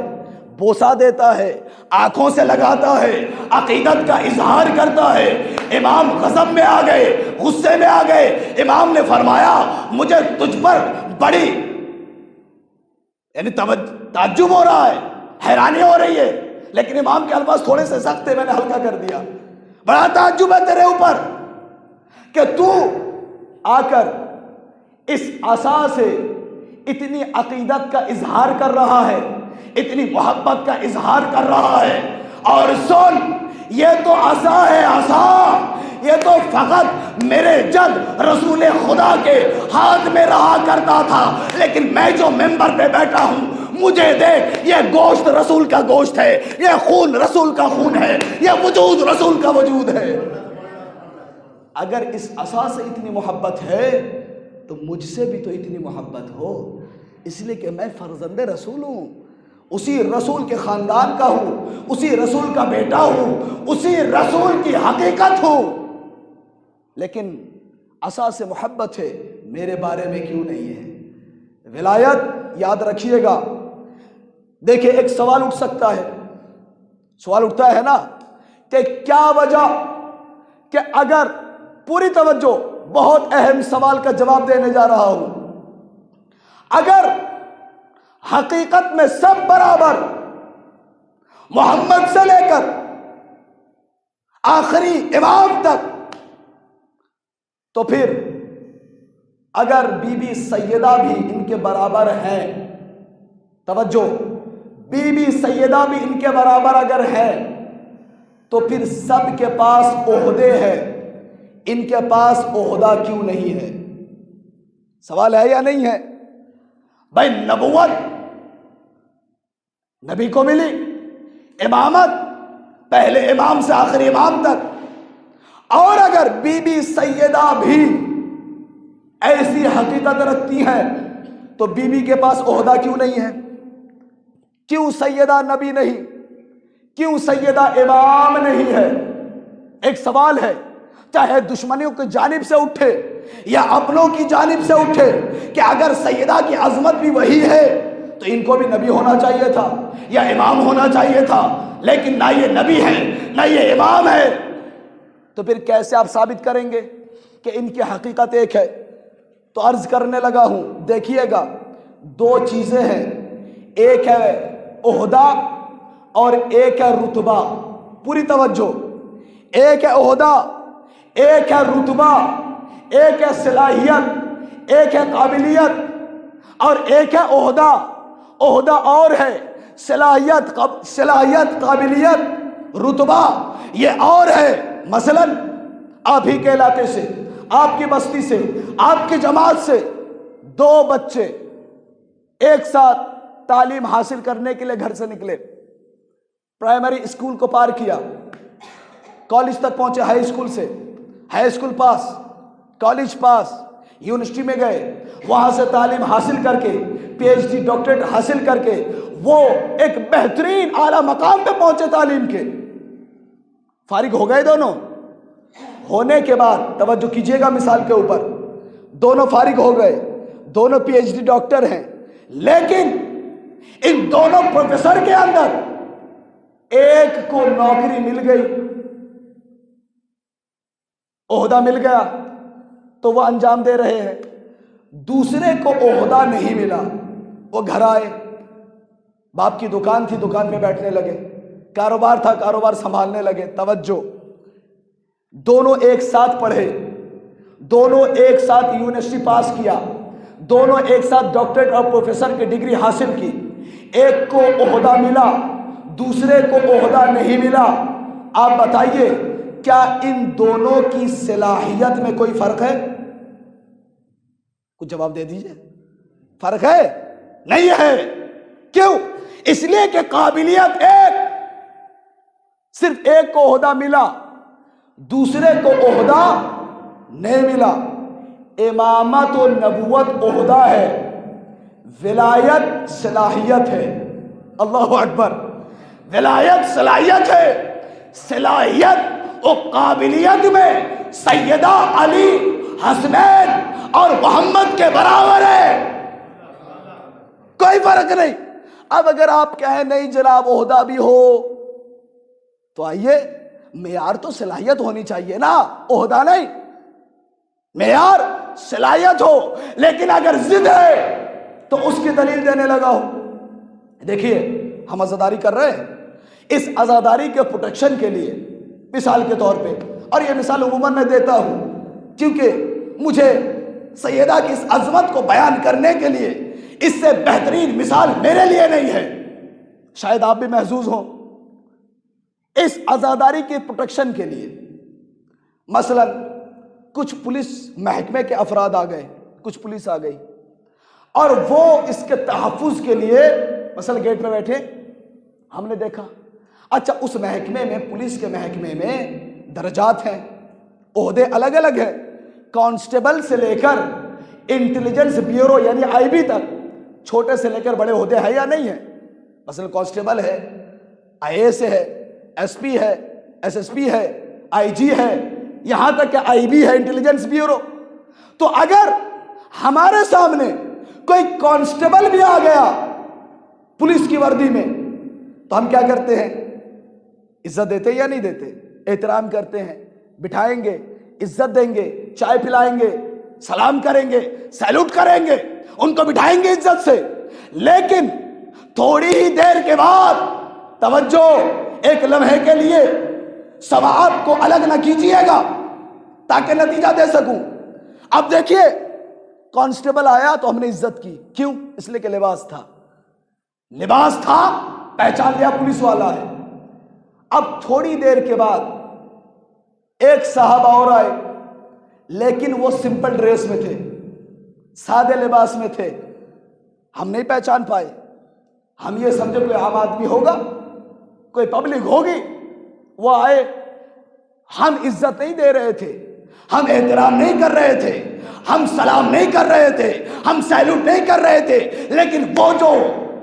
بوسا دیتا ہے، آنکھوں سے لگاتا ہے، عقیدت کا اظہار کرتا ہے۔ امام غضب میں آ گئے، غصے میں آ گئے۔ امام نے فرمایا مجھے تجھ پر بڑی یعنی تعجب ہو رہا ہے، حیرانی ہو رہی ہے، لیکن امام کے الفاظ تھوڑے سے سخت تھے، میں نے ہلکا کر دیا۔ بڑا تعجب ہے تیرے اوپر کہ تو آ کر اس عصا سے اتنی عقیدت کا اظہار کر رہا ہے، اتنی محبت کا اظہار کر رہا ہے. اور سن، یہ تو عصا ہے، عصا یہ تو فقط میرے جد رسول خدا کے ہاتھ میں رہا کرتا تھا، لیکن میں جو ممبر پہ بیٹھا ہوں مجھے دیکھ، یہ گوشت رسول کا گوشت ہے، یہ خون رسول کا خون ہے، یہ وجود رسول کا وجود ہے. اگر اس عصا سے اتنی محبت ہے تو مجھ سے بھی تو اتنی محبت ہو، اس لیے کہ میں فرزند رسول ہوں، اسی رسول کے خاندان کا ہوں، اسی رسول کا بیٹا ہوں، اسی رسول کی حقیقت ہوں. لیکن عصا سے محبت ہے، میرے بارے میں کیوں نہیں ہے؟ ولایت یاد رکھیے گا. دیکھیں ایک سوال اٹھ سکتا ہے، سوال اٹھتا ہے نا کہ کیا وجہ، کہ اگر پوری توجہ، بہت اہم سوال کا جواب دینے جا رہا ہوں، اگر حقیقت میں سب برابر محمد سے لے کر آخری امام تک، تو پھر اگر بی بی سیدہ بھی ان کے برابر ہیں، توجہ، بی بی سیدہ بھی ان کے برابر اگر ہے تو پھر سب کے پاس عہدے ہیں، ان کے پاس عہدہ کیوں نہیں ہے؟ سوال ہے یا نہیں ہے؟ بھائی نبوت نبی کو ملی، امامت پہلے امام سے آخری امام تک، اور اگر بی بی سیدہ بھی ایسی حقیقت رکھتی ہیں تو بی بی کے پاس عہدہ کیوں نہیں ہے؟ کیوں سیدہ نبی نہیں؟ کیوں سیدہ امام نہیں ہے؟ ایک سوال ہے، چاہے دشمنوں کی جانب سے اٹھے یا اپنوں کی جانب سے اٹھے، کہ اگر سیدہ کی عظمت بھی وہی ہے تو ان کو بھی نبی ہونا چاہیے تھا یا امام ہونا چاہیے تھا، لیکن نہ یہ نبی ہے نہ یہ امام ہے. تو پھر کیسے آپ ثابت کریں گے کہ ان کی حقیقت ایک ہے؟ تو عرض کرنے لگا ہوں، دیکھیے گا دو چیزیں ہیں، ایک ہے عہدہ اور ایک ہے رتبہ. پوری توجہ، ایک ہے عہدہ، ایک ہے رتبہ، ایک ہے صلاحیت، ایک ہے قابلیت، اور ایک ہے عہدہ. عہدہ اور ہے، صلاحیت قابلیت رتبہ یہ اور ہے. مثلا آپ ہی کے علاقے سے، آپ کی بستی سے، آپ کی جماعت سے دو بچے ایک ساتھ تعلیم حاصل کرنے کے لیے گھر سے نکلے، پرائمری اسکول کو پار کیا، کالج تک پہنچے، ہائی اسکول سے، ہائی اسکول پاس، کالج پاس، یونیورسٹی میں گئے، وہاں سے تعلیم حاصل کر کے پی ایچ ڈی ڈاکٹریٹ حاصل کر کے وہ ایک بہترین اعلیٰ مقام پہ پہنچے تعلیم کے. فارغ ہو گئے دونوں. ہونے کے بعد توجہ کیجئے گا مثال کے اوپر، دونوں فارغ ہو گئے، دونوں پی ایچ ڈی ڈاکٹر ہیں، لیکن ان دونوں پروفیسر کے اندر ایک کو نوکری مل گئی، عہدہ مل گیا تو وہ انجام دے رہے ہیں، دوسرے کو عہدہ نہیں ملا، وہ گھر آئے، باپ کی دکان تھی، دکان میں بیٹھنے لگے، کاروبار تھا، کاروبار سنبھالنے لگے. توجہ، دونوں ایک ساتھ پڑھے، دونوں ایک ساتھ یونیورسٹی پاس کیا، دونوں ایک ساتھ ڈاکٹریٹ اور پروفیسر کی ڈگری حاصل کی، ایک کو عہدہ ملا دوسرے کو عہدہ نہیں ملا. آپ بتائیے کیا ان دونوں کی صلاحیت میں کوئی فرق ہے؟ کچھ جواب دے دیجئے. فرق ہے؟ نہیں ہے. کیوں؟ اس لیے کہ قابلیت ایک، صرف ایک کو عہدہ ملا، دوسرے کو عہدہ نہیں ملا. امامت و نبوت عہدہ ہے، ولایت صلاحیت ہے. اللہ اکبر. ولایت صلاحیت ہے، صلاحیت و قابلیت میں سیدہ علی، حسنین اور محمد کے برابر ہے، کوئی فرق نہیں. اب اگر آپ کہیں نہیں جناب عہدہ بھی ہو تو آئیے، معیار تو صلاحیت ہونی چاہیے نا، عہدہ نہیں. معیار صلاحیت ہو، لیکن اگر ضد ہے تو اس کی دلیل دینے لگا ہو. دیکھیے ہم عزاداری کر رہے ہیں، اس عزاداری کے پروٹیکشن کے لیے مثال کے طور پہ، اور یہ مثال عموماً میں دیتا ہوں کیونکہ مجھے سیدہ کی اس عظمت کو بیان کرنے کے لیے اس سے بہترین مثال میرے لیے نہیں ہے. شاید آپ بھی محظوظ ہوں، اس عزاداری کے پروٹیکشن کے لیے مثلا کچھ پولیس محکمے کے افراد آ گئے، کچھ پولیس آ گئی اور وہ اس کے تحفظ کے لیے مثلا گیٹ پہ بیٹھے، ہم نے دیکھا اچھا اس محکمے میں، پولیس کے محکمے میں درجات ہیں، عہدے الگ الگ ہیں، کانسٹیبل سے لے کر انٹیلیجنس بیورو یعنی آئی بی تک، چھوٹے سے لے کر بڑے عہدے ہیں یا نہیں ہیں؟ مثلا کانسٹیبل ہے، آئی اے ایس ہے، ایس پی ہے، ایس ایس پی ہے، آئی جی ہے، یہاں تک کہ آئی بی ہے، انٹیلیجنس بیورو۔ تو اگر ہمارے سامنے کوئی کانسٹیبل بھی آ گیا پولیس کی وردی میں تو ہم کیا کرتے ہیں؟ عزت دیتے یا نہیں دیتے؟ احترام کرتے ہیں، بٹھائیں گے، عزت دیں گے، چائے پلائیں گے، سلام کریں گے، سیلوٹ کریں گے، ان کو بٹھائیں گے عزت سے۔ لیکن تھوڑی ہی دیر کے بعد توجہ، ایک لمحے کے لیے سوات کو الگ نہ کیجیے گا تاکہ نتیجہ دے سکوں۔ اب دیکھیے کانسٹیبل آیا تو ہم نے عزت کی، کیوں؟ اس لیے کہ لباس تھا، لباس تھا، پہچان لیا پولیس والا ہے۔ اب تھوڑی دیر کے بعد ایک صاحب اور آئے، لیکن وہ سمپل ڈریس میں تھے، سادے لباس میں تھے، ہم نہیں پہچان پائے۔ ہم یہ سمجھے کوئی عام آدمی ہوگا، کوئی پبلک ہوگی، وہ آئے، ہم عزت نہیں دے رہے تھے، ہم احترام نہیں کر رہے تھے، ہم سلام نہیں کر رہے تھے، ہم سیلوٹ نہیں کر رہے تھے، لیکن وہ جو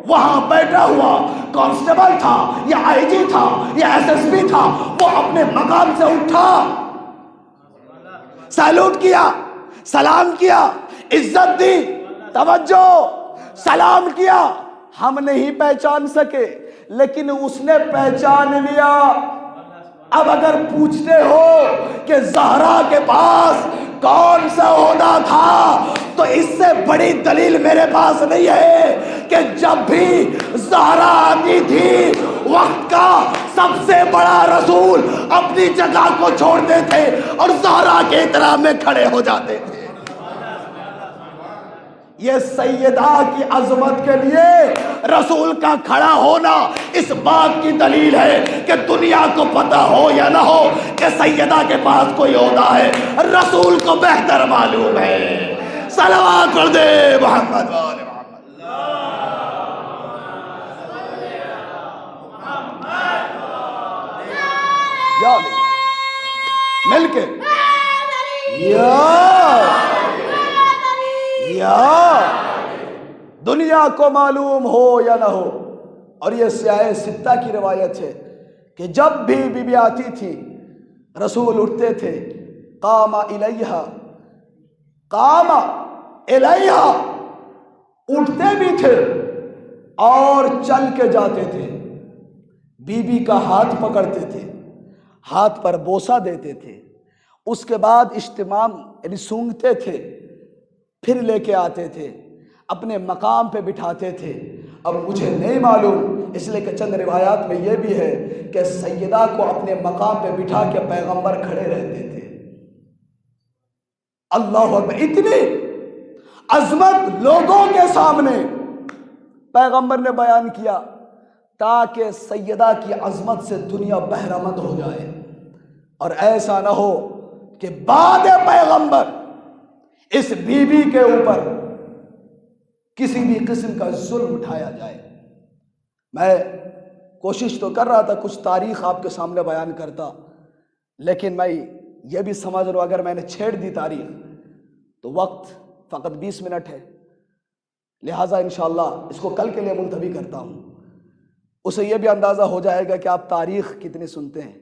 وہاں بیٹھا ہوا کانسٹیبل تھا یا آئی جی تھا یا ایس ایس پی تھا، وہ اپنے مقام سے اٹھا، سیلوٹ کیا، سلام کیا، عزت دی، توجہ، سلام کیا۔ ہم نہیں پہچان سکے لیکن اس نے پہچان لیا۔ اب اگر پوچھتے ہو کہ زہرا کے پاس کون سا عہدہ تھا تو اس سے بڑی دلیل میرے پاس نہیں ہے کہ جب بھی زہرا آتی تھی وقت کا سب سے بڑا رسول اپنی جگہ کو چھوڑتے تھے اور زہرا کے احترام میں کھڑے ہو جاتے تھے۔ یہ سیدہ کی عظمت کے لیے رسول کا کھڑا ہونا اس بات کی دلیل ہے کہ دنیا کو پتہ ہو یا نہ ہو کہ سیدہ کے پاس کوئی عہدہ ہے، رسول کو بہتر معلوم ہے۔ صلوات پڑھ دے محمد وآل محمد۔ یا مل کے یا دنیا کو معلوم ہو یا نہ ہو۔ اور یہ سیاہ ستہ کی روایت ہے کہ جب بھی بی بی آتی تھی رسول اٹھتے تھے، قام الیہا، قام الیہا، اٹھتے بھی تھے اور چل کے جاتے تھے، بی بی کا ہاتھ پکڑتے تھے، ہاتھ پر بوسہ دیتے تھے، اس کے بعد اجتمام یعنی سونگھتے تھے، پھر لے کے آتے تھے، اپنے مقام پہ بٹھاتے تھے۔ اب مجھے نہیں معلوم، اس لیے کہ چند روایات میں یہ بھی ہے کہ سیدہ کو اپنے مقام پہ بٹھا کے پیغمبر کھڑے رہتے تھے۔ اللہ اکبر، اتنی عظمت لوگوں کے سامنے پیغمبر نے بیان کیا تاکہ سیدہ کی عظمت سے دنیا بہرمند ہو جائے، اور ایسا نہ ہو کہ بعد پیغمبر اس بی بی کے اوپر کسی بھی قسم کا ظلم اٹھایا جائے۔ میں کوشش تو کر رہا تھا کچھ تاریخ آپ کے سامنے بیان کرتا، لیکن میں یہ بھی سمجھ رہا ہوں اگر میں نے چھیڑ دی تاریخ تو وقت فقط 20 منٹ ہے، لہٰذا انشاءاللہ اس کو کل کے لیے ملتوی کرتا ہوں۔ اسے یہ بھی اندازہ ہو جائے گا کہ آپ تاریخ کتنی سنتے ہیں۔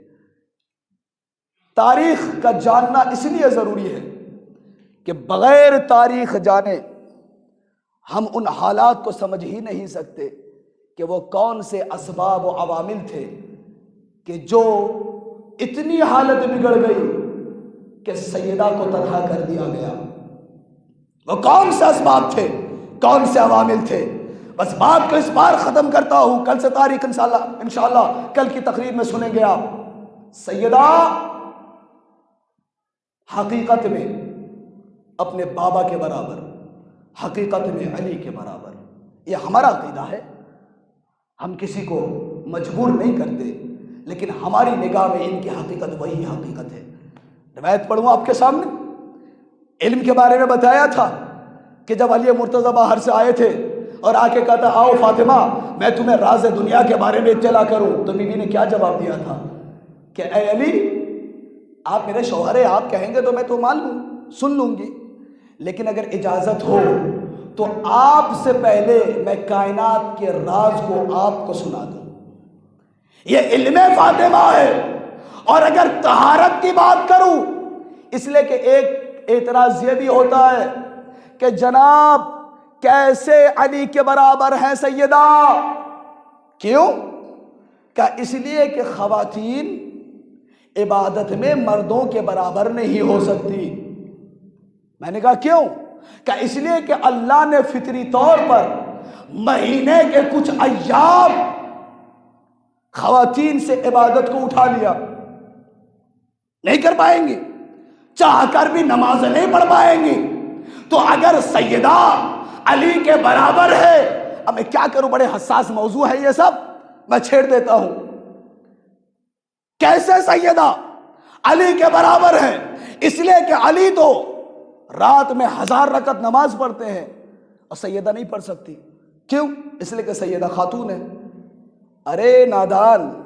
تاریخ کا جاننا اس لیے ضروری ہے کہ بغیر تاریخ جانے ہم ان حالات کو سمجھ ہی نہیں سکتے کہ وہ کون سے اسباب و عوامل تھے کہ جو اتنی حالت بگڑ گئی کہ سیدہ کو تنہا کر دیا گیا۔ وہ کون سے اسباب تھے، کون سے عوامل تھے؟ بس بات کو اس بار ختم کرتا ہوں، کل سے تاریخ انشاءاللہ کل کی تقریر میں سنیں گے آپ۔ سیدہ حقیقت میں اپنے بابا کے برابر، حقیقت میں علی کے برابر، یہ ہمارا عقیدہ ہے، ہم کسی کو مجبور نہیں کرتے، لیکن ہماری نگاہ میں ان کی حقیقت وہی حقیقت ہے۔ روایت پڑھوں آپ کے سامنے، علم کے بارے میں بتایا تھا کہ جب علی مرتضیٰ باہر سے آئے تھے اور آ کے کہا تھا آؤ فاطمہ میں تمہیں راز دنیا کے بارے میں اطلاع کروں، تو بی بی نے کیا جواب دیا تھا کہ اے علی، آپ میرے شوہر ہیں، آپ کہیں گے تو میں تو مان لوں، سن لوں گی، لیکن اگر اجازت ہو تو آپ سے پہلے میں کائنات کے راز کو آپ کو سنا دوں۔ یہ علم فاطمہ ہے۔ اور اگر طہارت کی بات کروں، اس لیے کہ ایک اعتراض یہ بھی ہوتا ہے کہ جناب کیسے علی کے برابر ہیں سیدہ؟ کیوں؟ کہ اس لیے کہ خواتین عبادت میں مردوں کے برابر نہیں ہو سکتی۔ میں نے کہا کیوں؟ کہ اس لیے کہ اللہ نے فطری طور پر مہینے کے کچھ ایام خواتین سے عبادت کو اٹھا لیا، نہیں کر پائیں گی، چاہ کر بھی نماز نہیں پڑھ پائیں گی۔ تو اگر سیدہ علی کے برابر ہے، اب میں کیا کروں، بڑے حساس موضوع ہے یہ سب، میں چھیڑ دیتا ہوں۔ کیسے سیدہ علی کے برابر ہے؟ اس لیے کہ علی تو رات میں 1000 رکعت نماز پڑھتے ہیں اور سیدہ نہیں پڑھ سکتی۔ کیوں؟ اس لیے کہ سیدہ خاتون ہے۔ ارے نادان،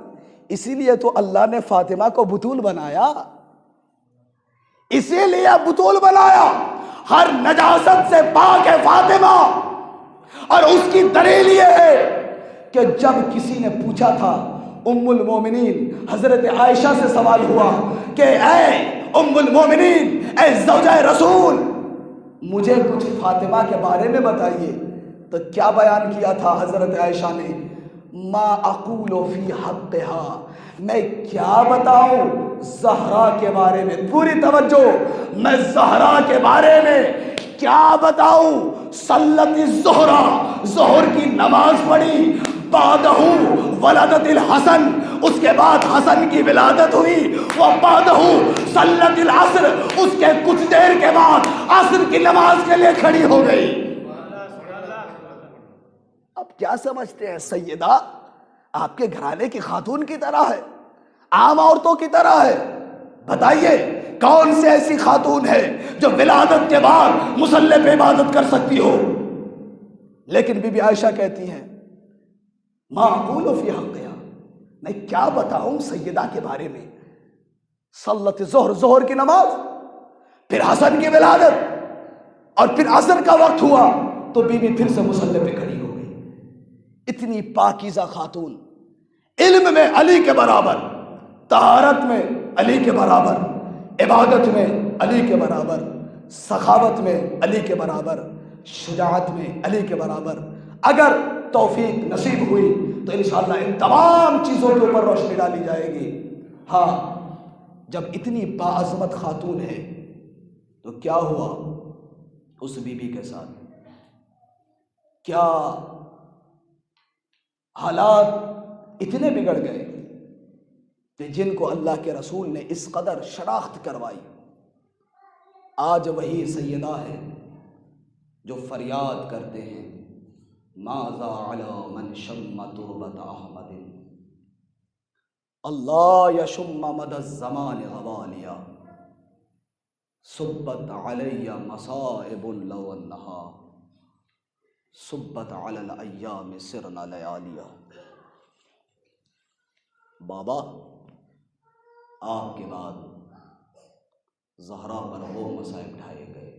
اسی لیے تو اللہ نے فاطمہ کو بطول بنایا، اسی لیے بطول بنایا، ہر نجاست سے پاک ہے فاطمہ۔ اور اس کی دلیل یہ ہے کہ جب کسی نے پوچھا تھا، ام المومنین حضرت عائشہ سے سوال ہوا کہ اے ام المومنین، اے زوجہ رسول، مجھے کچھ فاطمہ کے بارے میں بتائیے، تو کیا بیان کیا تھا حضرت عائشہ نے؟ ما اقول فی حقها، میں کیا بتاؤں زہرا کے بارے میں، پوری توجہ، میں زہرا کے بارے میں کیا بتاؤں؟ صلت الظہرا، ظہر کی نماز پڑھی، بعدہ ولدت الحسن، اس کے بعد حسن کی ولادت ہوئی، وبعدہ صلت العصر، اس کے کچھ دیر کے بعد عصر کی نماز کے لیے کھڑی ہو گئی۔ اب کیا سمجھتے ہیں سیدہ آپ کے گھرانے کی خاتون کی طرح ہے، عام عورتوں کی طرح ہے؟ بتائیے کون سی ایسی خاتون ہے جو ولادت کے بعد مصلی پہ عبادت کر سکتی ہو؟ لیکن بی بی عائشہ کہتی ہیں ما اقول فی حقها، میں کیا بتاؤں سیدہ کے بارے میں، صلت ظہر، ظہر کی نماز، پھر حسن کی ولادت، اور پھر عصر کا وقت ہوا تو بی بی پھر سے مصلی پہ کھڑی ہو گئی۔ اتنی پاکیزہ خاتون، علم میں علی کے برابر، طہارت میں علی کے برابر، عبادت میں علی کے برابر، سخاوت میں علی کے برابر، شجاعت میں علی کے برابر۔ اگر توفیق نصیب ہوئی تو انشاءاللہ ان تمام چیزوں کے اوپر روشنی ڈالی جائے گی۔ ہاں، جب اتنی باعظمت خاتون ہے تو کیا ہوا اس بی بی کے ساتھ؟ کیا حالات اتنے بگڑ گئے کہ جن کو اللہ کے رسول نے اس قدر شناخت کروائی، آج وہی سیدہ ہے جو فریاد کرتے ہیں ماذا علی من شم تربت احمد، اللہ یشم مد الزمان غوالیا، صبت علی مصائب لو انہا، صبت علی الایام سرنا لیالیا۔ بابا، آپ کے بعد زہرا پر وہ مصائب ڈھائے گئے،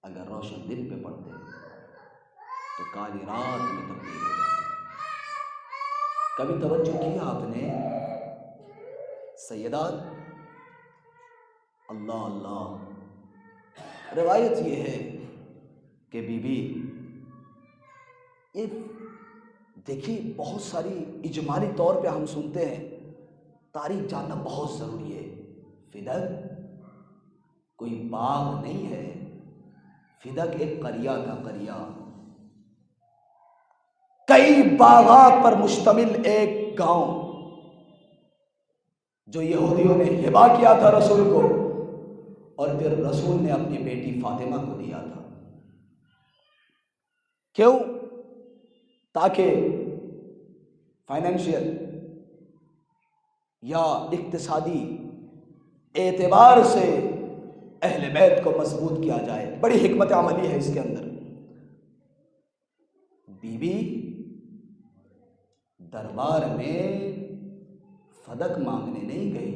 اگر روشن دن پہ پڑتے تو کالی رات میں تبدیل ہو جاتی۔ کبھی توجہ کیا آپ نے سیدات؟ اللہ اللہ، روایت یہ ہے کہ بی بی، یہ دیکھیے بہت ساری اجمالی طور پہ ہم سنتے ہیں، تاریخ جاننا بہت ضروری ہے۔ فدق کوئی باغ نہیں ہے، فدق ایک قریہ تھا، قریہ، کئی باغات پر مشتمل ایک گاؤں جو یہودیوں نے ہبا کیا تھا رسول کو، اور پھر رسول نے اپنی بیٹی فاطمہ کو دیا تھا۔ کیوں؟ تاکہ فائنینشیل یا اقتصادی اعتبار سے اہل بیت کو مضبوط کیا جائے. بڑی حکمت عملی ہے اس کے اندر. بی بی دربار میں فدق مانگنے نہیں گئی.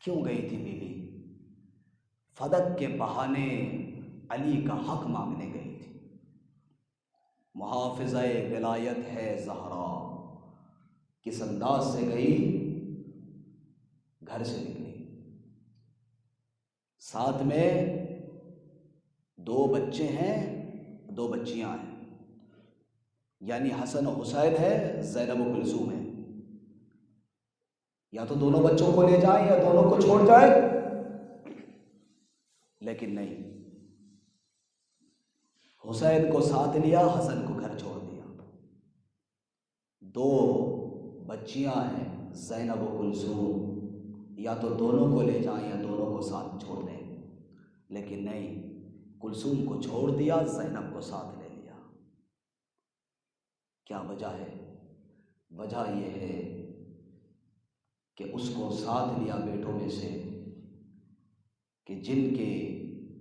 کیوں گئی تھی بی بی؟ فدق کے بہانے علی کا حق مانگنے گئی تھی. محافظہ ولایت ہے زہرا، کس انداز سے گئی؟ گھر سے نکلی، ساتھ میں 2 بچے ہیں، 2 بچیاں ہیں، یعنی حسن و حسین ہے، زینب و کلثوم ہے. یا تو دونوں بچوں کو لے جائیں یا دونوں کو چھوڑ جائیں، لیکن نہیں، حسین کو ساتھ لیا، حسن کو گھر چھوڑ دیا. 2 بچیاں ہیں زینب و کلثوم، یا تو دونوں کو لے جائیں یا دونوں کو ساتھ چھوڑ دیں، لیکن نہیں، کلثوم کو چھوڑ دیا، زینب کو ساتھ لے لیا. کیا وجہ ہے؟ وجہ یہ ہے کہ اس کو ساتھ لیا بیٹوں میں سے کہ جن کے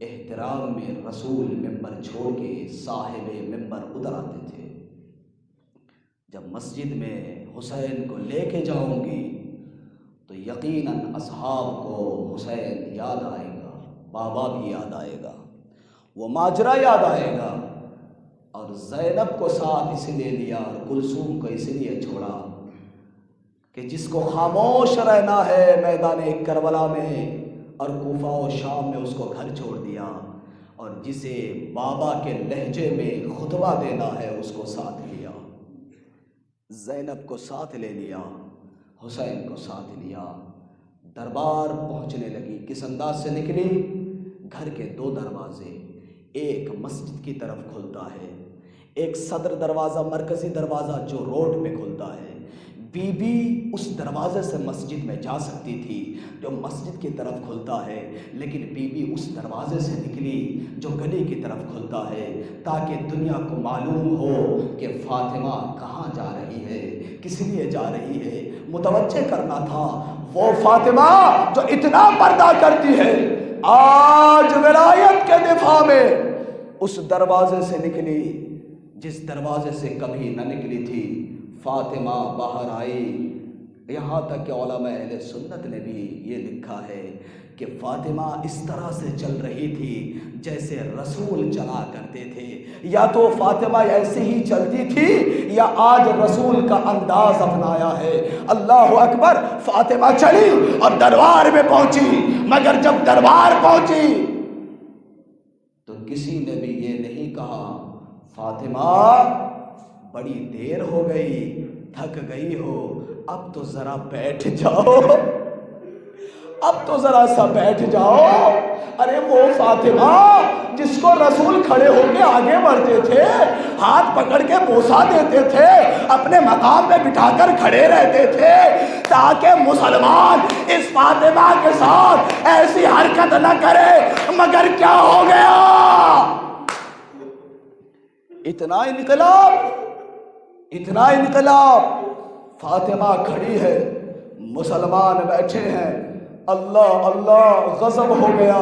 احترام میں رسول ممبر چھوڑ کے صاحب ممبر ادھر آتے تھے. جب مسجد میں حسین کو لے کے جاؤں گی تو یقیناً اصحاب کو حسین یاد آئے گا، بابا بھی یاد آئے گا، وہ ماجرا یاد آئے گا. اور زینب کو ساتھ اس لیے لیا اور کلثوم کو اس لیے چھوڑا کہ جس کو خاموش رہنا ہے میدان کربلا میں اور کوفہ و شام میں، اس کو گھر چھوڑ دیا. اور جسے بابا کے لہجے میں خطبہ دینا ہے اس کو ساتھ لیا. زینب کو ساتھ لے لیا، حسین کو ساتھ لیا. دربار پہنچنے لگی. کس انداز سے نکلی؟ گھر کے 2 دروازے، ایک مسجد کی طرف کھلتا ہے، ایک صدر دروازہ، مرکزی دروازہ جو روڈ پہ کھلتا ہے. بی بی اس دروازے سے مسجد میں جا سکتی تھی جو مسجد کی طرف کھلتا ہے، لیکن بی بی اس دروازے سے نکلی جو گلی کی طرف کھلتا ہے تاکہ دنیا کو معلوم ہو کہ فاطمہ کہاں جا رہی ہے، کس لیے جا رہی ہے. متوجہ کرنا تھا وہ فاطمہ جو اتنا پردہ کرتی ہے، آج ولایت کے دفاع میں اس دروازے سے نکلی جس دروازے سے کبھی نہ نکلی تھی. فاطمہ باہر آئی. یہاں تک کہ علماء اہل سنت نے بھی یہ لکھا ہے کہ فاطمہ اس طرح سے چل رہی تھی جیسے رسول چلا کرتے تھے. یا تو فاطمہ ایسے ہی چلتی تھی یا آج رسول کا انداز اپنایا ہے. اللہ اکبر. فاطمہ چلی اور دربار میں پہنچی، مگر جب دربار پہنچی تو کسی نے بھی یہ نہیں کہا فاطمہ بڑی دیر ہو گئی، تھک گئی ہو، اب تو ذرا بیٹھ جاؤ، اب تو ذرا سا بیٹھ جاؤ. ارے وہ فاطمہ جس کو رسول کھڑے ہو کے آگے بڑھتے تھے، ہاتھ پکڑ کے بوسا دیتے تھے، اپنے مقام پہ بٹھا کر کھڑے رہتے تھے تاکہ مسلمان اس فاطمہ کے ساتھ ایسی حرکت نہ کرے، مگر کیا ہو گیا؟ اتنا انقلاب. فاطمہ کھڑی ہے، مسلمان بیٹھے ہیں. اللہ اللہ، غضب ہو گیا.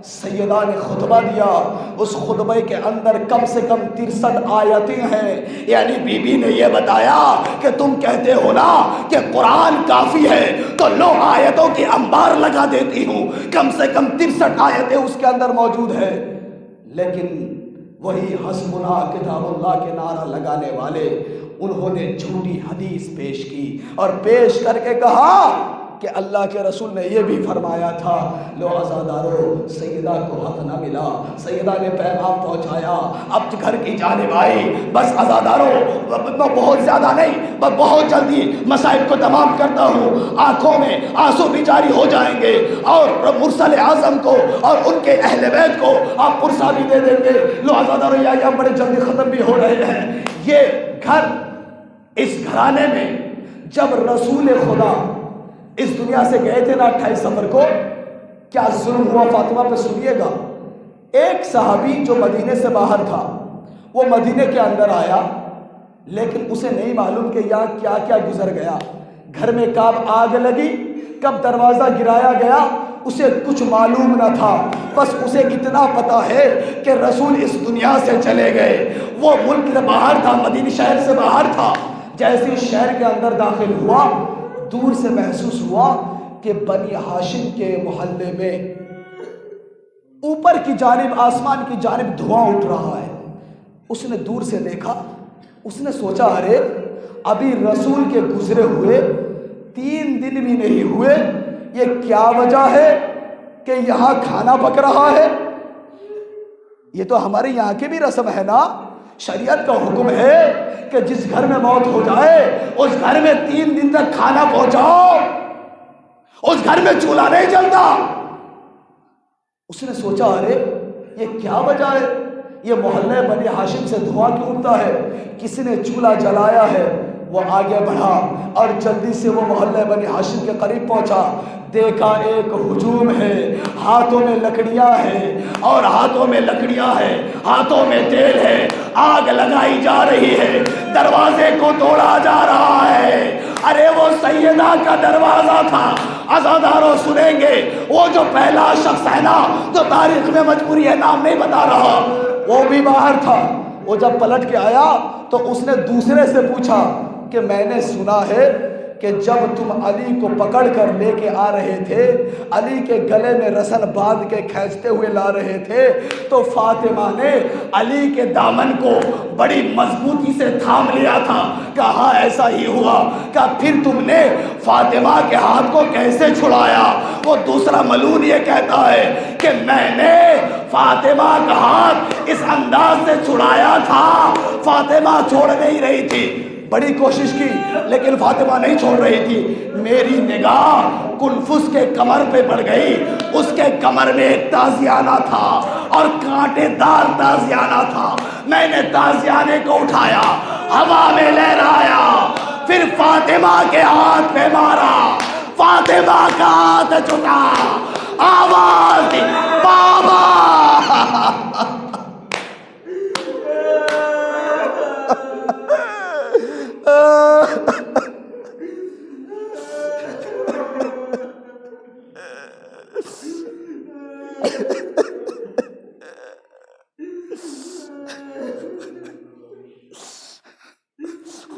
سیدہ نے خطبہ دیا، اس خطبے کے اندر کم سے کم 63 آیتیں ہیں. یعنی بی بی نے یہ بتایا کہ تم کہتے ہو نا کہ قرآن کافی ہے تو لو آیتوں کی انبار لگا دیتی ہوں. کم سے کم 63 آیتیں اس کے اندر موجود ہیں. لیکن وہی حسبنا کتاب اللہ کے نعرہ لگانے والے، انہوں نے جھوٹی حدیث پیش کی اور پیش کر کے کہا کہ اللہ کے رسول نے یہ بھی فرمایا تھا لو عزادارو، سیدہ کو حق نہ ملا، سیدہ نے پیغام پہنچایا، اب گھر کی جانب آئی، بس عزادارو بہت زیادہ نہیں، بس بہت جلدی مسائل کو تمام کرتا ہوں، آنکھوں میں آنسو بھی جاری ہو جائیں گے اور مرسل اعظم کو اور ان کے اہل بیت کو آپ پرسا بھی دے دیں گے. لو عزادارو یہ بڑے جلدی ختم بھی ہو رہے ہیں. یہ گھر، اس گھرانے میں جب رسول خدا اس دنیا سے گئے تھے نا 28 سفر کو، کیا ظلم ہوا فاطمہ پہ سنیے گا. ایک صحابی جو مدینے سے باہر تھا، وہ مدینے کے اندر آیا لیکن اسے نہیں معلوم کہ یہاں کیا کیا گزر گیا، گھر میں کب آگ لگی، کب دروازہ گرایا گیا، اسے کچھ معلوم نہ تھا۔ بس اسے اتنا پتا ہے کہ رسول اس دنیا سے چلے گئے۔ وہ ملک سے باہر تھا، مدینہ شہر سے باہر تھا۔ جیسے ہی شہر کے اندر داخل ہوا، دور سے محسوس ہوا کہ بنی ہاشم کے محلے میں اوپر کی جانب، آسمان کی جانب دھواں اٹھ رہا ہے۔ اس نے دور سے دیکھا، اس نے سوچا ارے ابھی رسول کے گزرے ہوئے 3 دن بھی نہیں ہوئے، یہ کیا وجہ ہے کہ یہاں کھانا پک رہا ہے؟ یہ تو ہمارے یہاں کی بھی رسم ہے نا، شریعت کا حکم ہے کہ جس گھر میں موت ہو جائے اس گھر میں 3 دن تک کھانا پہنچاؤ، اس گھر میں چولہا نہیں جلتا۔ اس نے سوچا ارے یہ کیا وجہ ہے، یہ محلے بنی ہاشم سے دھواں کیوں اٹھتا ہے، کسی نے چولہا جلایا ہے۔ وہ آگے بڑھا اور جلدی سے وہ محلے بنی ہاشم کے قریب پہنچا، دیکھا ایک ہجوم ہے، ہاتھوں میں لکڑیاں ہیں، اور ہاتھوں میں لکڑیاں ہیں، ہاتھوں میں تیل ہے، آگ لگائی جا رہی ہے، دروازے کو توڑا جا رہا ہے۔ ارے وہ سیدہ کا دروازہ تھا۔ عزاداروں سنیں گے، وہ جو پہلا شخص ہے نا، جو تاریخ میں مجبوری ہے نام نہیں بتا رہا، وہ بھی باہر تھا۔ وہ جب پلٹ کے آیا تو اس نے دوسرے سے پوچھا کہ میں نے سنا ہے کہ جب تم علی کو پکڑ کر لے کے آ رہے تھے، علی کے گلے میں رسن باندھ کے کھینچتے ہوئے لا رہے تھے، تو فاطمہ نے علی کے دامن کو بڑی مضبوطی سے تھام لیا تھا۔ کہا ایسا ہی ہوا۔ کہا پھر تم نے فاطمہ کے ہاتھ کو کیسے چھڑایا؟ وہ دوسرا ملعون یہ کہتا ہے کہ میں نے فاطمہ کا ہاتھ اس انداز سے چھڑایا تھا، فاطمہ چھوڑ نہیں رہی تھی۔ بڑی کوشش کی لیکن فاطمہ نہیں چھوڑ رہی تھی۔ میری نگاہ کنفس کے کمر پہ پڑ گئی، اس کے کمر میں ایک تازیانہ تھا اور کانٹے دار تازیانہ تھا۔ میں نے تازیانے کو اٹھایا، ہوا میں لہرایا، پھر فاطمہ کے ہاتھ پہ مارا، فاطمہ کا ہاتھ چھوٹا، آواز دی بابا۔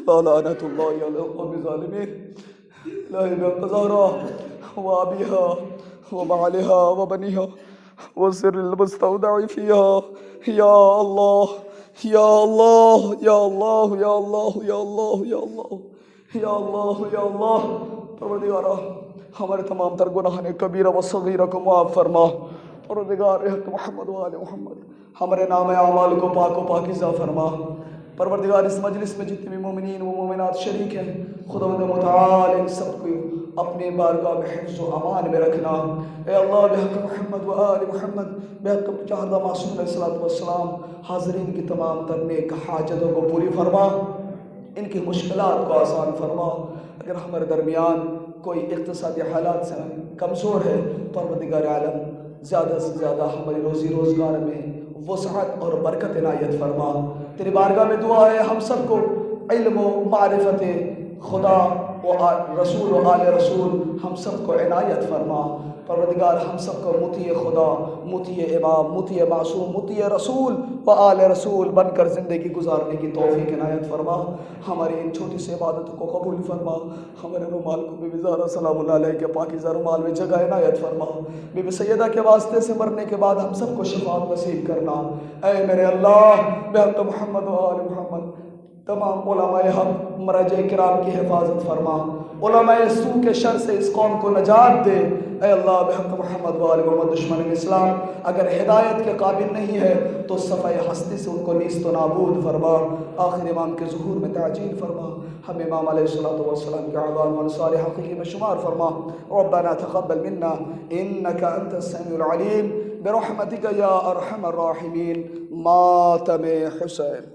لعنت اللہ علی القوم الظالمین لا بقذارہ وابیها وبعلها وبنیها وزر المستودع فیها یا اللہ یا اللہ یا اللہ یا اللہ یا اللہ یا اللہ یا اللہ یا اللہ۔ پروردگارہ ہمارے تمام تر گناہ کبیرہ و صغیرہ کو معاف فرما۔ پروردگار حق محمد و آل محمد ہمارے نام اعمال کو پاک و پاکیزہ فرما۔ پروردگار اس مجلس میں جتنے بھی مومنین و مومنات شریک ہیں، خداوند متعال ان سب کو اپنے بارگاہ میں حفظ و امان میں رکھنا۔ اے اللہ بحق محمد و آل محمد، بحق مجاہدہ معصوم علیہ السلام، حاضرین کی تمام تر نیک حاجتوں کو پوری فرما، ان کی مشکلات کو آسان فرما۔ اگر ہمارے درمیان کوئی اقتصادی حالات سے کمزور ہے، پروردگار عالم زیادہ سے زیادہ ہماری روزی روزگار میں وسعت اور برکت عنایت فرما۔ تیری بارگاہ میں دعا ہے ہم سب کو علم و معرفت خدا و رسول و آل رسول ہم سب کو عنایت فرما۔ پروردگار ہم سب کو مطیع خدا، مطیع امام، مطیع معصوم، مطیع رسول و آل رسول بن کر زندگی گزارنے کی توفیق عنایت فرما۔ ہماری ان چھوٹی سی عبادتوں کو قبول فرما۔ ہمارے رومال کو بی بی زہرا سلام اللہ علیہ کے پاکیزہ رومال میں جگہ عنایت فرما۔ بی بی سیدہ کے واسطے سے مرنے کے بعد ہم سب کو شفاعت نصیب کرنا۔ اے میرے اللہ بحق محمد و آل محمد تمام علماء حق مراجع کرام کی حفاظت فرما، علماء سو کے شر سے اس قوم کو نجات دے۔ اے اللہ بحق محمد و آل محمد دشمن اسلام اگر ہدایت کے قابل نہیں ہے تو صفحہ ہستی سے ان کو نیست و نابود فرما۔ آخر امام کے ظہور میں تعجیل فرما، ہم امام علیہ السلام کے اعوان و انصار حقیقی میں شمار فرما۔ ربنا تقبل منا انك انت السميع العليم برحمتك يا ارحم الراحمين۔ ماتم حسین۔